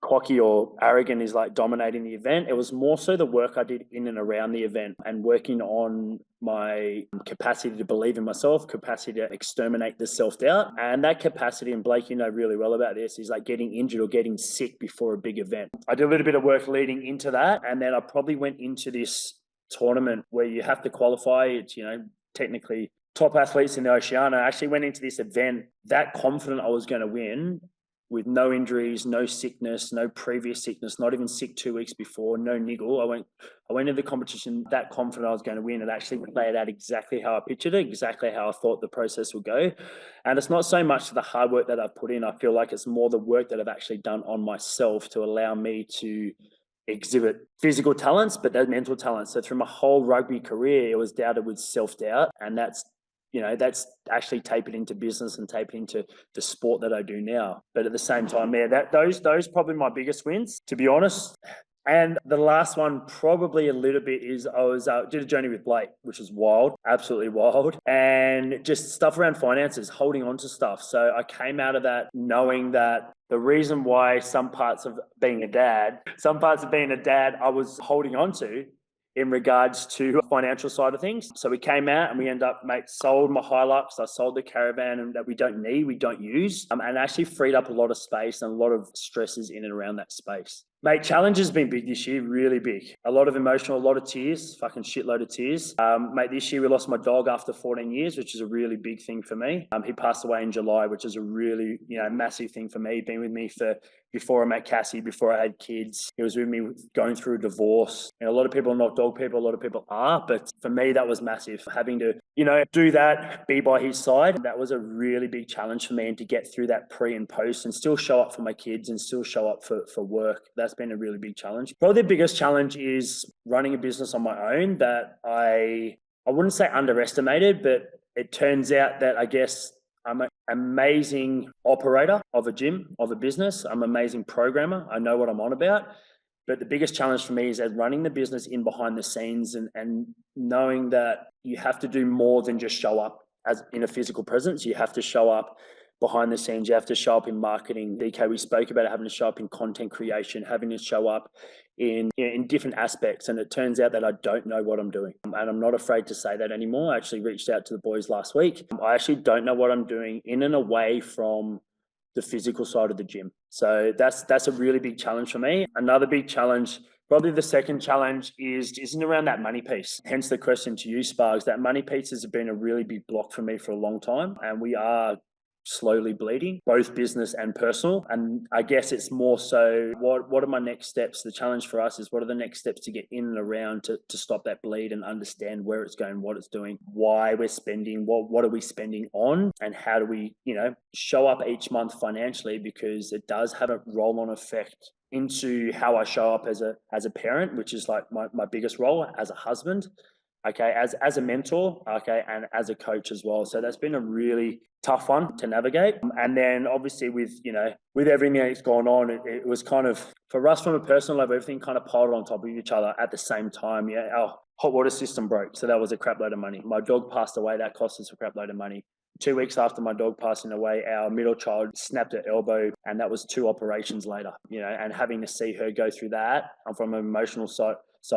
Speaker 4: cocky or arrogant, is like dominating the event. It was more so the work I did in and around the event and working on my capacity to believe in myself, capacity to exterminate the self-doubt. And that capacity, and Blake, you know really well about this, is like getting injured or getting sick before a big event. I did a little bit of work leading into that. And then I probably went into this tournament where you have to qualify. It's, technically top athletes in the Oceania. I actually went into this event that confident I was going to win, with no injuries, no sickness, no previous sickness, not even sick 2 weeks before, no niggle. I went into the competition that confident I was going to win, and actually played out exactly how I pictured it, exactly how I thought the process would go. And it's not so much the hard work that I've put in. I feel like it's more the work that I've actually done on myself to allow me to exhibit physical talents, but they're mental talents. So through my whole rugby career, it was doubted with self-doubt, and that's actually tapered into business and tapered into the sport that I do now. But at the same time, those probably my biggest wins, to be honest. And the last one, probably a little bit, is I did a journey with Blake, which was wild, absolutely wild, and just stuff around finances, holding on to stuff. So I came out of that knowing that the reason why some parts of being a dad I was holding on to in regards to the financial side of things. So we came out and we ended up, sold my Hilux. I sold the caravan, and that we don't use, and actually freed up a lot of space and a lot of stresses in and around that space. Mate, challenge has been big this year, really big. A lot of emotional, a lot of tears, fucking shitload of tears. Mate, this year we lost my dog after 14 years, which is a really big thing for me. He passed away in July, which is a really, massive thing for me. Been with me before I met Cassie, before I had kids. He was with me going through a divorce. And a lot of people are not dog people, a lot of people are, but for me, that was massive. Having to, do that, be by his side, that was a really big challenge for me, and to get through that pre and post and still show up for my kids and still show up for work. That's been a really big challenge. Probably the biggest challenge is running a business on my own that I wouldn't say underestimated, but it turns out that I guess I'm an amazing operator of a gym, of a business. I'm an amazing programmer. I know what I'm on about. But the biggest challenge for me is that running the business in behind the scenes, and knowing that you have to do more than just show up as in a physical presence. You have to show up behind the scenes. You have to show up in marketing. DK, we spoke about having to show up in content creation, having to show up in different aspects. And it turns out that I don't know what I'm doing. And I'm not afraid to say that anymore. I actually reached out to the boys last week. I actually don't know what I'm doing in and away from the physical side of the gym. So that's a really big challenge for me. Another big challenge, probably the second challenge, isn't around that money piece. Hence the question to you, Spargs. That money piece has been a really big block for me for a long time. And we are slowly bleeding, both business and personal. And I guess it's more so what are my next steps? The challenge for us is what are the next steps to get in and around to stop that bleed and understand where it's going, what it's doing, why we're spending, what are we spending on, and how do we, show up each month financially, because it does have a roll-on effect into how I show up as a parent, which is like my biggest role, as a husband, okay, as a mentor, okay, and as a coach as well. So that's been a really tough one to navigate. And then obviously with everything that's gone on, it was kind of, for us from a personal level, everything kind of piled on top of each other at the same time. Yeah, our hot water system broke, so that was a crap load of money. My dog passed away, that cost us a crap load of money. 2 weeks after my dog passing away, our middle child snapped her elbow, and that was 2 operations later, and having to see her go through that, and from an emotional side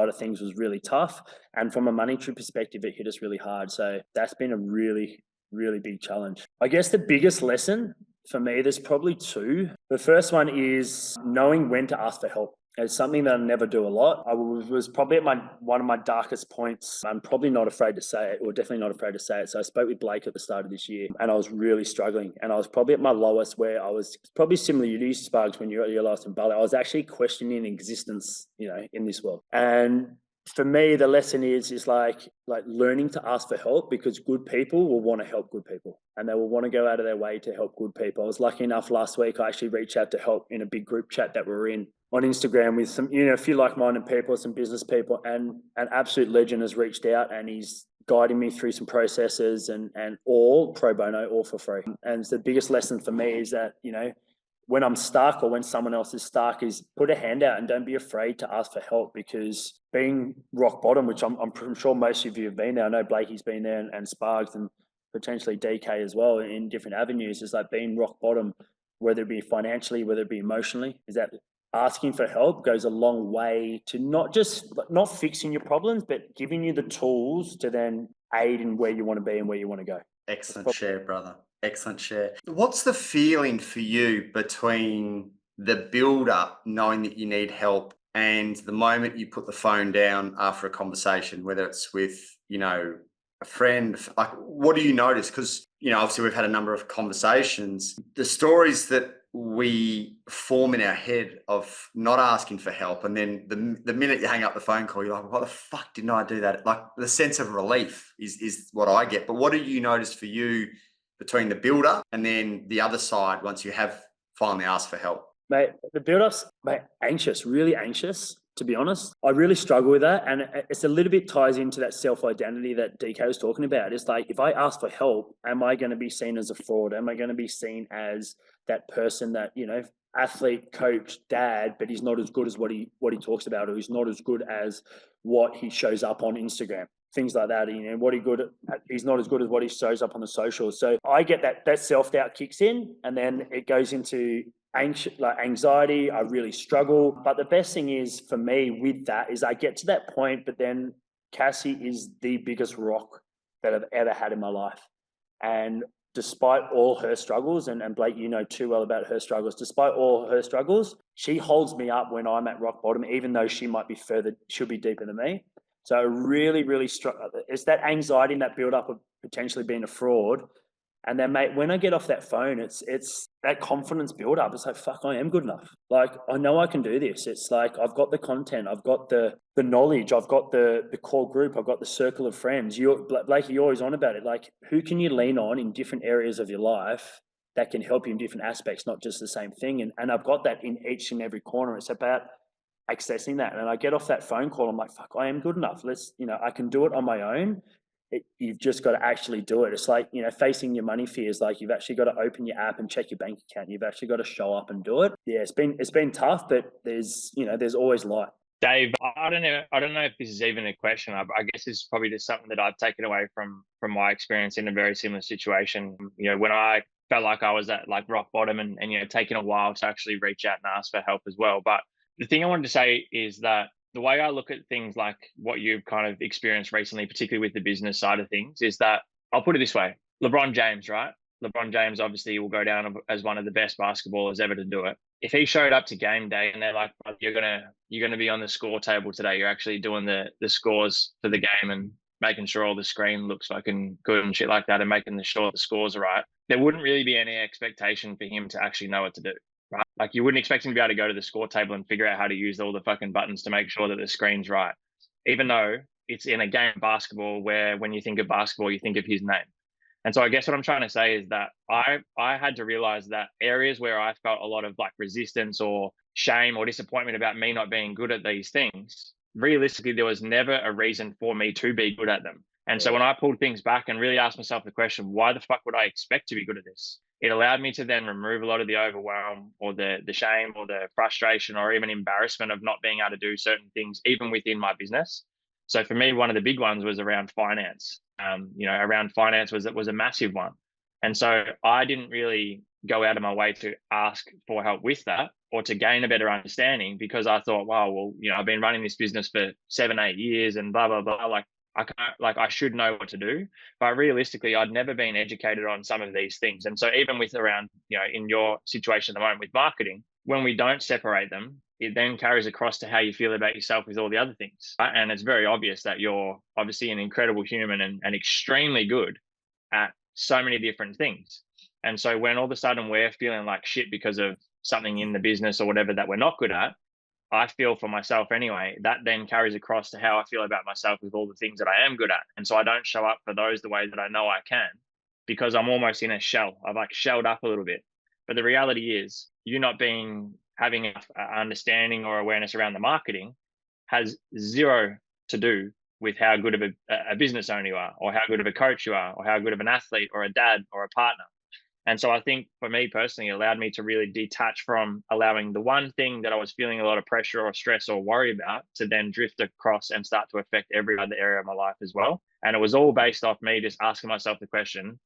Speaker 4: of things, was really tough. And from a monetary perspective, it hit us really hard. So that's been a really, really big challenge. I guess the biggest lesson for me, there's probably two. The first one is knowing when to ask for help. It's something that I never do a lot. I was probably at one of my darkest points. I'm probably not afraid to say it, or definitely not afraid to say it. So I spoke with Blake at the start of this year, and I was really struggling. And I was probably at my lowest, where I was probably similar to you, Sparks, when you were at your last in Bali. I was actually questioning existence, in this world. And for me, the lesson is like learning to ask for help, because good people will want to help good people, and they will want to go out of their way to help good people. I was lucky enough last week, I actually reached out to help in a big group chat that we're in on Instagram with some, a few like-minded people, some business people, and an absolute legend has reached out, and he's guiding me through some processes, and all pro bono, all for free. And the biggest lesson for me is that, when I'm stuck, or when someone else is stuck, is put a hand out and don't be afraid to ask for help, because being rock bottom, which I'm sure most of you have been there. I know Blakey's been there, and Sparks, and potentially DK as well, in different avenues, is like being rock bottom, whether it be financially, whether it be emotionally, is that asking for help goes a long way to not fixing your problems, but giving you the tools to then aid in where you want to be and where you want to go.
Speaker 1: Excellent share, brother. Excellent share. What's the feeling for you between the build-up, knowing that you need help, and the moment you put the phone down after a conversation, whether it's with, a friend? Like, what do you notice? Because, obviously we've had a number of conversations. The stories that we form in our head of not asking for help, and then the minute you hang up the phone call, you're like, what the fuck didn't I do that? Like, the sense of relief is what I get. But what do you notice for you between the build-up and then the other side once you have finally asked for help?
Speaker 4: Mate, the build-up's, anxious, really anxious, to be honest. I really struggle with that. And it's a little bit ties into that self-identity that DK was talking about. It's like, if I ask for help, am I going to be seen as a fraud? Am I going to be seen as that person that, athlete, coach, dad, but he's not as good as what he talks about, or he's not as good as what he shows up on Instagram? Things like that, he's not as good as what he shows up on the socials. So I get that self-doubt kicks in, and then it goes into anxiety. I really struggle. But the best thing is for me with that is I get to that point, but then Cassie is the biggest rock that I've ever had in my life. And despite all her struggles, and Blake, too well about her struggles, despite all her struggles, she holds me up when I'm at rock bottom, even though she'll be deeper than me. So really, really it's that anxiety and that build up of potentially being a fraud. And then, mate, when I get off that phone, it's that confidence build up. It's like, fuck, I am good enough. Like, I know I can do this. It's like, I've got the content, I've got the knowledge, I've got the core group, I've got the circle of friends. Blake, you're always on about it. Like, who can you lean on in different areas of your life that can help you in different aspects, not just the same thing? And I've got that in each and every corner. It's about accessing that. And I get off that phone call, I'm like, fuck, I am good enough. I can do it on my own. You've just got to actually do it. It's like, facing your money fears. Like, you've actually got to open your app and check your bank account. You've actually got to show up and do it. Yeah, it's been tough, but there's always light.
Speaker 3: Dave, I don't know if this is even a question. I guess it's probably just something that I've taken away from my experience in a very similar situation. When I felt like I was at like rock bottom and taking a while to actually reach out and ask for help as well. But the thing I wanted to say is that the way I look at things like what you've kind of experienced recently, particularly with the business side of things, is that I'll put it this way. LeBron James, right? LeBron James obviously will go down as one of the best basketballers ever to do it. If he showed up to game day and they're like, you're gonna be on the score table today, you're actually doing the scores for the game and making sure all the screen looks fucking good and shit like that, and making sure the scores are right, there wouldn't really be any expectation for him to actually know what to do, right? Like you wouldn't expect him to be able to go to the score table and figure out how to use all the fucking buttons to make sure that the screen's right, even though it's in a game of basketball where when you think of basketball, you think of his name. And so I guess what I'm trying to say is that I had to realize that areas where I felt a lot of like resistance or shame or disappointment about me not being good at these things, realistically, there was never a reason for me to be good at them. And so when I pulled things back and really asked myself the question, why the fuck would I expect to be good at this? It allowed me to then remove a lot of the overwhelm or the shame or the frustration or even embarrassment of not being able to do certain things, even within my business. So for me, one of the big ones was around finance. Around finance was a massive one. And so I didn't really go out of my way to ask for help with that or to gain a better understanding, because I thought, wow, well, I've been running this business for 7-8 years and blah, blah, blah. I should know what to do. But realistically, I'd never been educated on some of these things. And so even with around, in your situation at the moment with marketing, when we don't separate them, it then carries across to how you feel about yourself with all the other things. Right? And it's very obvious that you're obviously an incredible human and extremely good at so many different things. And so when all of a sudden we're feeling like shit because of something in the business or whatever that we're not good at, I feel for myself anyway, that then carries across to how I feel about myself with all the things that I am good at. And so I don't show up for those the way that I know I can, because I'm almost in a shell. I've like shelled up a little bit. But the reality is, you not having enough understanding or awareness around the marketing has zero to do with how good of a business owner you are, or how good of a coach you are, or how good of an athlete or a dad or a partner. And so I think for me personally, it allowed me to really detach from allowing the one thing that I was feeling a lot of pressure or stress or worry about to then drift across and start to affect every other area of my life as well. And it was all based off me just asking myself the question,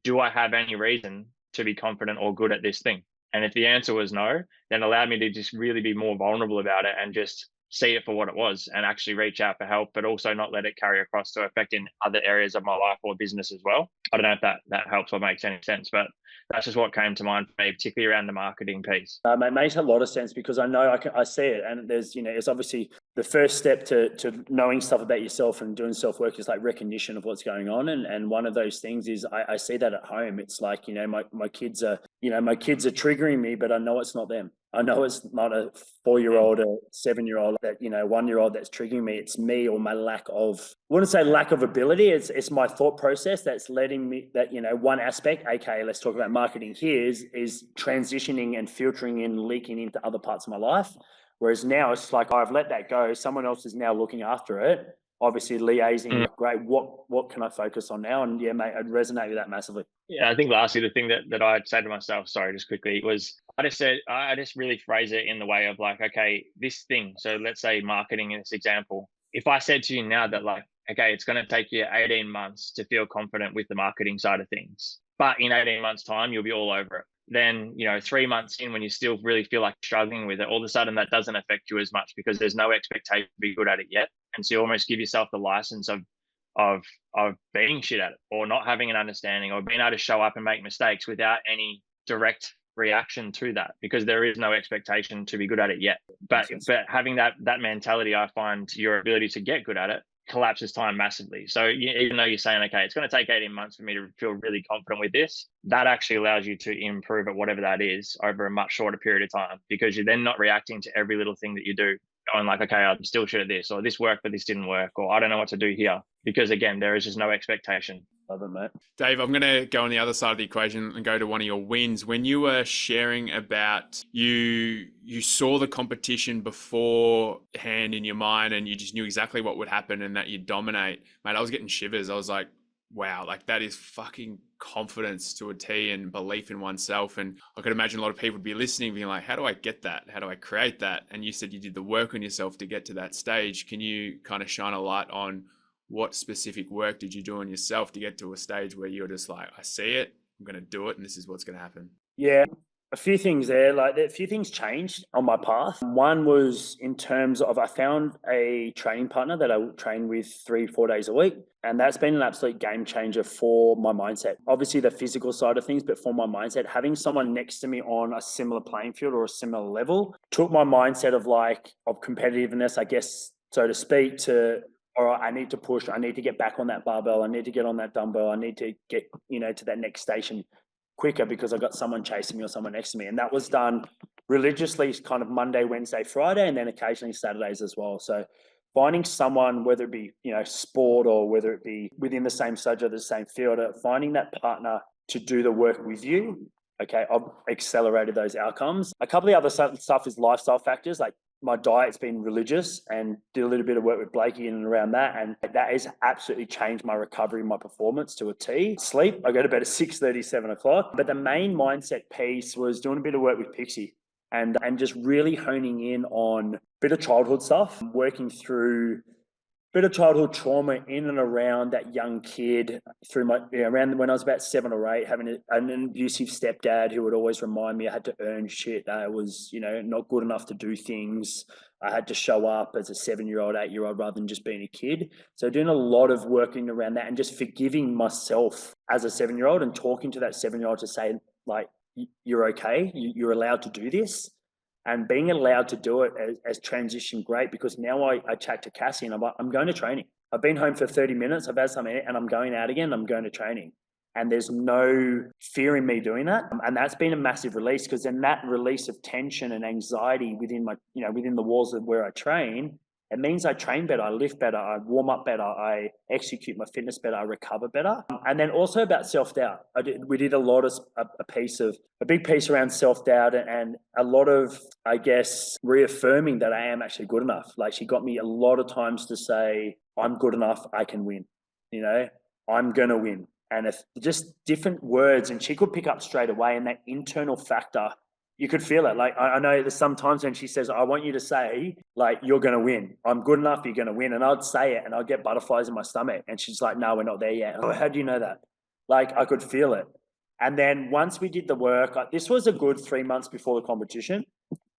Speaker 3: do I have any reason to be confident or good at this thing? And if the answer was no, then it allowed me to just really be more vulnerable about it and just see it for what it was and actually reach out for help, but also not let it carry across to affecting other areas of my life or business as well. I don't know if that helps or makes any sense, but that's just what came to mind for me, particularly around the marketing piece.
Speaker 4: It makes a lot of sense, because I know I see it, and there's it's obviously the first step to knowing stuff about yourself and doing self-work is like recognition of what's going on, and one of those things is I see that at home. It's like my kids are triggering me, but I know it's not them. I know it's not a 4-year-old, a 7-year-old, that 1-year-old that's triggering me. It's me, or my lack of, I wouldn't say lack of ability. It's my thought process that's letting me, that one aspect, aka let's talk about marketing here, is transitioning and filtering in, leaking into other parts of my life. Whereas now it's like I've let that go. Someone else is now looking after it. Obviously liaising, great. What can I focus on now? And yeah, mate, I'd resonate with that massively.
Speaker 3: Yeah, I think lastly, the thing that I'd say to myself, sorry, just quickly, was I just really phrase it in the way of like, okay, this thing. So let's say marketing in this example. If I said to you now that like, okay, it's going to take you 18 months to feel confident with the marketing side of things, but in 18 months time, you'll be all over it. Then, 3 months in, when you still really feel like struggling with it, all of a sudden that doesn't affect you as much because there's no expectation to be good at it yet. And so you almost give yourself the license of being shit at it, or not having an understanding, or being able to show up and make mistakes without any direct reaction to that, because there is no expectation to be good at it yet. But having that mentality, I find your ability to get good at it collapses time massively. So even though you're saying, okay, it's going to take 18 months for me to feel really confident with this, that actually allows you to improve at whatever that is over a much shorter period of time, because you're then not reacting to every little thing that you do, going like, okay, I'm still shit at this, or this worked, but this didn't work, or I don't know what to do here. Because again, there is just no expectation.
Speaker 4: Love it, mate.
Speaker 2: Dave, I'm going to go on the other side of the equation and go to one of your wins. When you were sharing about you saw the competition beforehand in your mind and you just knew exactly what would happen and that you'd dominate, mate, I was getting shivers. I was like, wow, like that is fucking confidence to a T and belief in oneself. And I could imagine a lot of people would be listening, being like, how do I get that? How do I create that? And you said you did the work on yourself to get to that stage. Can you kind of shine a light on what specific work did you do on yourself to get to a stage where you're just like, I see it, I'm going to do it and this is what's going to happen.
Speaker 4: Yeah, a few things there. Like a few things changed on my path. One was in terms of I found a training partner that I train with 3-4 days a week. And that's been an absolute game changer for my mindset. Obviously the physical side of things, but for my mindset, having someone next to me on a similar playing field or a similar level took my mindset of competitiveness, I guess, so to speak, to all right, I need to push, I need to get back on that barbell, I need to get on that dumbbell, I need to get, to that next station quicker because I got someone chasing me or someone next to me. And that was done religiously kind of Monday, Wednesday, Friday, and then occasionally Saturdays as well. So finding someone, whether it be, sport or whether it be within the same subject, the same field, finding that partner to do the work with you, okay, I've accelerated those outcomes. A couple of the other stuff is lifestyle factors. Like my diet's been religious and did a little bit of work with Blakey in and around that. And that has absolutely changed my recovery, my performance to a T. Sleep, I go to bed at 6:30, 7 o'clock. But the main mindset piece was doing a bit of work with Pixie and just really honing in on a bit of childhood stuff, working through bit of childhood trauma in and around that young kid through around when I was about 7 or 8, having an abusive stepdad who would always remind me I had to earn shit. I was, not good enough to do things. I had to show up as a 7-year-old, 8-year-old rather than just being a kid. So doing a lot of working around that and just forgiving myself as a 7-year-old and talking to that 7-year-old to say, you're okay. You're allowed to do this. And being allowed to do it as transition great, because now I chat to Cassie and I'm like, I'm going to training. I've been home for 30 minutes. I've had something and I'm going out again. I'm going to training. And there's no fear in me doing that. And that's been a massive release, because then that release of tension and anxiety within within the walls of where I train, it means I train better, I lift better, I warm up better, I execute my fitness better, I recover better. And then also about self-doubt. We did a lot of a big piece around self-doubt and a lot of, I guess, reaffirming that I am actually good enough. Like she got me a lot of times to say, I'm good enough, I can win, I'm going to win. And if just different words, and she could pick up straight away, and that internal factor, you could feel it. Like, I know there's sometimes when she says, I want you to say, you're going to win. I'm good enough, you're going to win. And I'd say it and I'd get butterflies in my stomach. And she's like, no, we're not there yet. Oh, how do you know that? I could feel it. And then once we did the work, this was a good 3 months before the competition.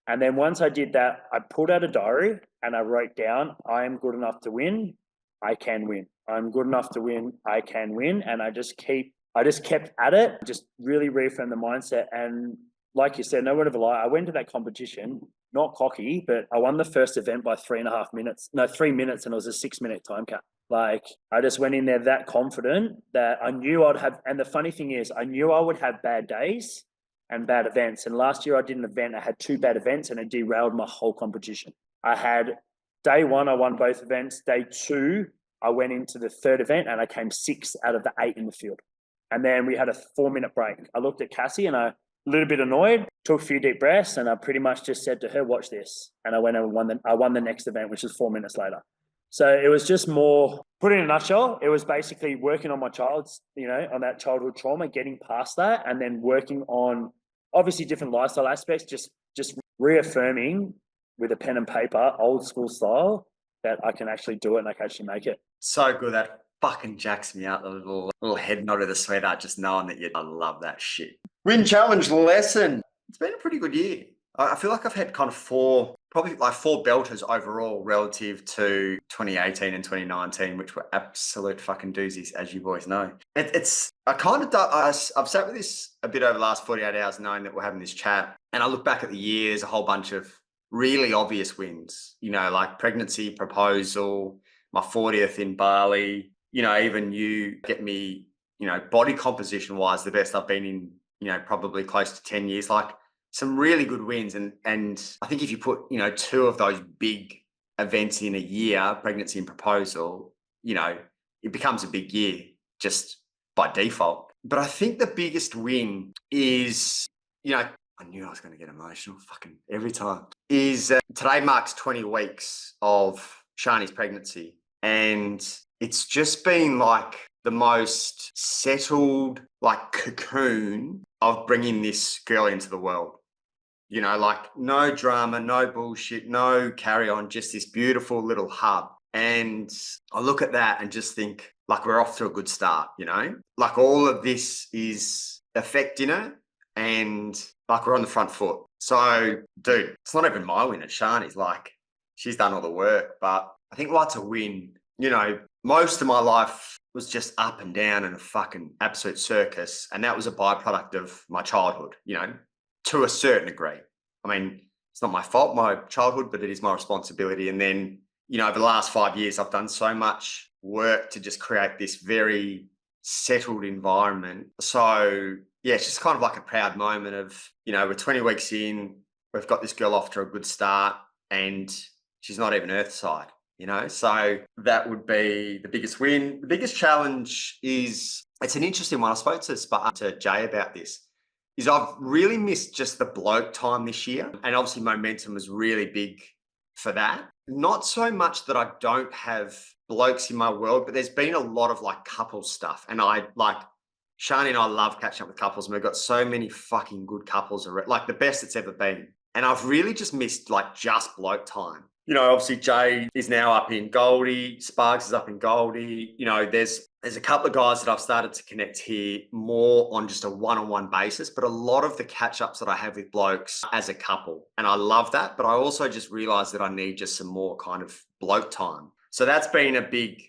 Speaker 4: And then once I did that, I pulled out a diary and I wrote down, I am good enough to win. I can win. I'm good enough to win. I can win. And I just kept at it, just really reaffirmed the mindset. And like you said, no word of a lie, I went to that competition, not cocky, but I won the first event by 3 minutes, and it was a 6-minute time cap. I just went in there that confident that I knew I'd have, and the funny thing is, I knew I would have bad days and bad events. And last year I did an event, I had 2 bad events and it derailed my whole competition. I had day 1, I won both events. Day 2, I went into the 3rd event and I came 6th out of the 8 in the field. And then we had a 4-minute break. I looked at Cassie and a little bit annoyed, took a few deep breaths, and I pretty much just said to her, watch this. And I went and won the next event, which was 4 minutes later. So it was just more, put it in a nutshell, it was basically working on my on that childhood trauma, getting past that, and then working on obviously different lifestyle aspects, just reaffirming with a pen and paper, old school style, that I can actually do it and I can actually make it.
Speaker 1: So good. That fucking jacks me out, the little head nod of the sweetheart, just knowing that I love that shit. Win challenge lesson. It's been a pretty good year. I feel like I've had kind of 4 belters overall relative to 2018 and 2019, which were absolute fucking doozies, as you boys know. I've sat with this a bit over the last 48 hours knowing that we're having this chat, and I look back at the year, there's a whole bunch of really obvious wins, like pregnancy, proposal, my 40th in Bali, even you get me, body composition wise, the best I've been in, probably close to 10 years, some really good wins. And I think if you put, 2 of those big events in a year, pregnancy and proposal, it becomes a big year just by default. But I think the biggest win is, I knew I was going to get emotional fucking every time, is today marks 20 weeks of Shani's pregnancy. And it's just been the most settled, cocoon of bringing this girl into the world. No drama, no bullshit, no carry on, just this beautiful little hub. And I look at that and just think, we're off to a good start, all of this is effect in her, and like we're on the front foot. So, dude, it's not even my win. It's Shani's. Like, she's done all the work. But I think like to win, most of my life was just up and down in a fucking absolute circus. And that was a byproduct of my childhood, to a certain degree. I mean, it's not my fault, my childhood, but it is my responsibility. And then, over the last 5 years, I've done so much work to just create this very settled environment. So, yeah, it's just kind of like a proud moment of, we're 20 weeks in, we've got this girl off to a good start, and she's not even earthside, So that would be the biggest win. The biggest challenge is, it's an interesting one. I spoke to Jay about this, is I've really missed just the bloke time this year. And obviously momentum was really big for that. Not so much that I don't have blokes in my world, but there's been a lot of like couple stuff. And Shani and I love catching up with couples, and we've got so many fucking good couples, like the best it's ever been. And I've really just missed like just bloke time. Obviously Jay is now up in Goldie, Sparks is up in Goldie. There's a couple of guys that I've started to connect here more on just a one-on-one basis, but a lot of the catch-ups that I have with blokes as a couple. And I love that, but I also just realized that I need just some more kind of bloke time. So that's been a big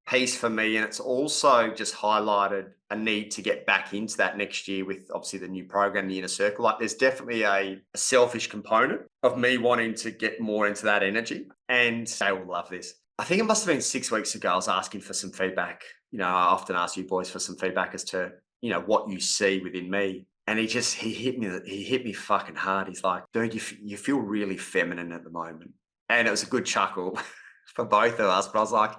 Speaker 1: piece for me. And it's also just highlighted a need to get back into that next year with obviously the new program, the Inner Circle. Like there's definitely a selfish component of me wanting to get more into that energy. And they will love this. I think it must have been 6 weeks ago, I was asking for some feedback. I often ask you boys for some feedback as to, what you see within me. And he hit me fucking hard. He's like, dude, you feel really feminine at the moment. And it was a good chuckle for both of us. But I was like,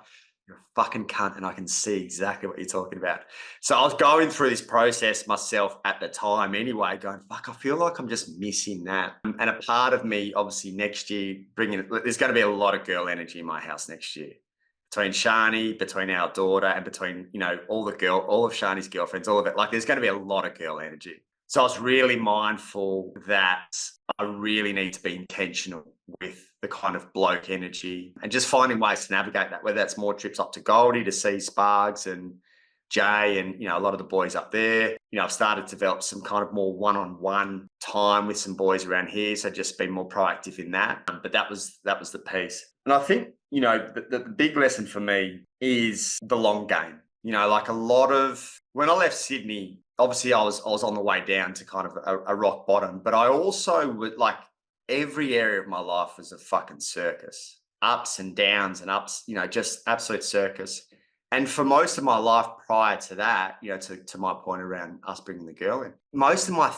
Speaker 1: you're a fucking cunt, and I can see exactly what you're talking about. So I was going through this process myself at the time anyway, going, fuck, I feel like I'm just missing that. And a part of me, obviously, next year, there's going to be a lot of girl energy in my house next year. Between Shani, between our daughter, and between, all of Shani's girlfriends, all of it. Like, there's going to be a lot of girl energy. So I was really mindful that I really need to be intentional with the kind of bloke energy and just finding ways to navigate that, whether that's more trips up to Goldie to see Sparks and Jay and, a lot of the boys up there. I've started to develop some kind of more one-on-one time with some boys around here. So just been more proactive in that. But that was the piece. And I think, the big lesson for me is the long game. Like a lot of, when I left Sydney, obviously I was on the way down to kind of a rock bottom, but I also would like, every area of my life was a fucking circus, ups and downs and ups, just absolute circus. And for most of my life prior to that, to my point around us bringing the girl in, most of my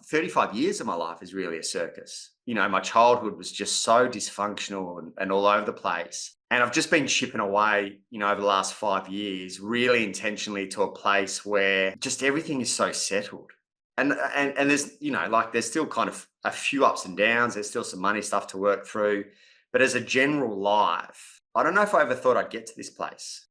Speaker 1: 35 years of my life is really a circus. My childhood was just so dysfunctional and all over the place. And I've just been chipping away, over the last 5 years, really intentionally to a place where just everything is so settled. And there's, there's still kind of a few ups and downs. There's still some money stuff to work through. But as a general life, I don't know if I ever thought I'd get to this place.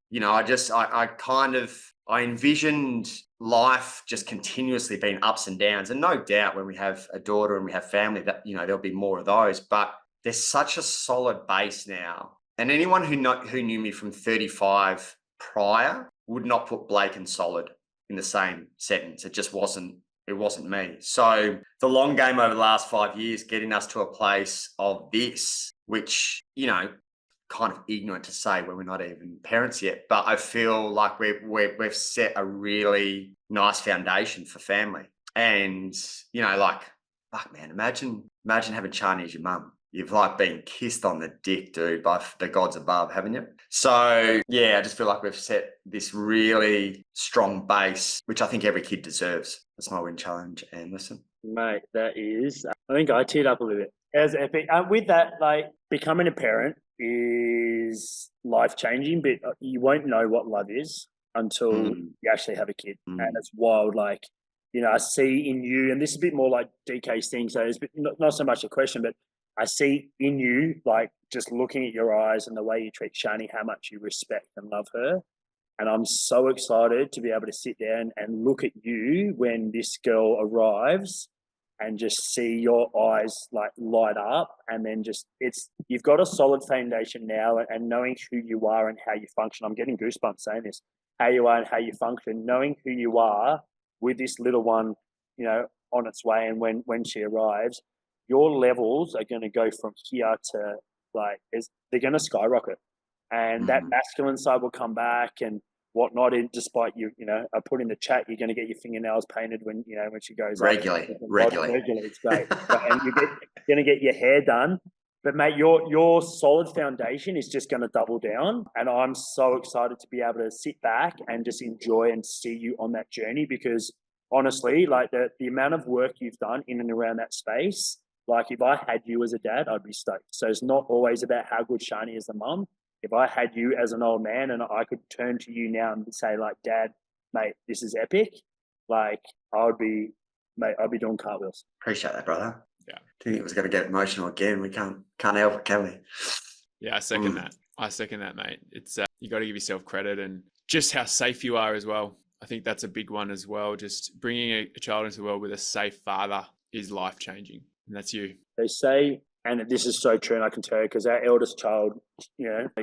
Speaker 1: I envisioned life just continuously being ups and downs. And no doubt when we have a daughter and we have family that, there'll be more of those. But there's such a solid base now. And anyone who knew me from 35 prior would not put Blake and solid in the same sentence. It wasn't me. So the long game over the last 5 years, getting us to a place of this, which, kind of ignorant to say when we're not even parents yet, but I feel like we've set a really nice foundation for family. And, fuck man, imagine having Chani as your mum. You've been kissed on the dick, dude, by the gods above, haven't you? So yeah, I just feel like we've set this really strong base, which I think every kid deserves. That's my win challenge. And listen,
Speaker 4: mate, that is, I think I teared up a little bit. As epic. With that, becoming a parent is life-changing, but you won't know what love is until you actually have a kid. And it's wild. I see in you, and this is a bit more like DK's thing, so it's not so much a question, but I see in you, just looking at your eyes and the way you treat Shani, how much you respect and love her. And I'm so excited to be able to sit there and look at you when this girl arrives and just see your eyes light up. And then you've got a solid foundation now, and knowing who you are and how you function. I'm getting goosebumps saying this, how you are and how you function, knowing who you are with this little one, on its way, and when she arrives, your levels are going to go from here to they're going to skyrocket, and that masculine side will come back and whatnot. And despite I put in the chat, you're going to get your fingernails painted when she goes
Speaker 1: regularly.
Speaker 4: It's great, and you're going to get your hair done. But mate, your solid foundation is just going to double down, and I'm so excited to be able to sit back and just enjoy and see you on that journey. Because honestly, like the amount of work you've done in and around that space, like if I had you as a dad, I'd be stoked. So it's not always about how good Shani is a mum. If I had you as an old man and I could turn to you now and say like, Dad, mate, this is epic, like I'd be doing cartwheels.
Speaker 1: Appreciate that, brother.
Speaker 2: Yeah.
Speaker 1: I think it was going to get emotional again. We can't help it, can we?
Speaker 2: Yeah, I second that. I second that, mate. It's you got to give yourself credit and just how safe you are as well. I think that's a big one as well. Just bringing a child into the world with a safe father is life-changing, and that's you.
Speaker 4: They say, and this is so true, and I can tell you because our eldest child,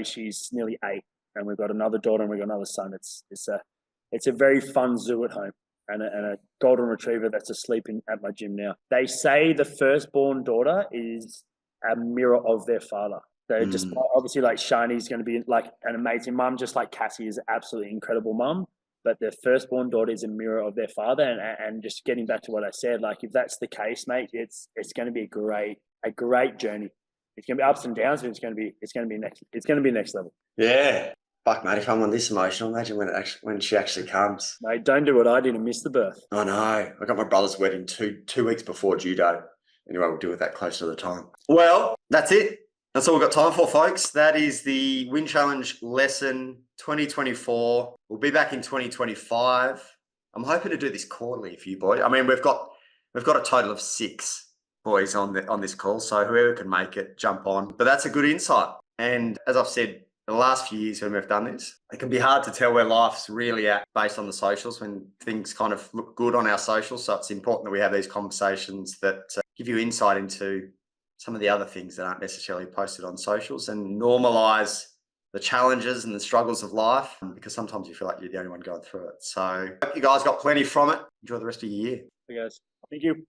Speaker 4: she's nearly 8, and we've got another daughter and we've got another son. It's a very fun zoo at home. And a golden retriever that's asleep at my gym now. They say the firstborn daughter is a mirror of their father. So just obviously like Shani's going to be like an amazing mum, just like Cassie is an absolutely incredible mum. But the firstborn daughter is a mirror of their father. And just getting back to what I said, like if that's the case, mate, it's going to be a great journey. It's going to be ups and downs, but it's going to be next level.
Speaker 1: Yeah. Fuck, mate, if I'm on this emotional, imagine when she actually comes.
Speaker 4: Mate, don't do what I did and miss the birth.
Speaker 1: I know. I got my brother's wedding two weeks before due date. Anyway, we'll deal with that closer to the time. Well, that's it. That's all we've got time for, folks. That is the Win Challenge lesson 2024. We'll be back in 2025. I'm hoping to do this quarterly for you, boys. I mean, we've got a total of 6 boys on this call, so whoever can make it, jump on. But that's a good insight. And as I've said, the last few years when we've done this, it can be hard to tell where life's really at based on the socials when things kind of look good on our socials. So it's important that we have these conversations that give you insight into some of the other things that aren't necessarily posted on socials and normalise the challenges and the struggles of life, because sometimes you feel like you're the only one going through it. So I hope you guys got plenty from it. Enjoy the rest of your year.
Speaker 4: Hey guys. Thank you.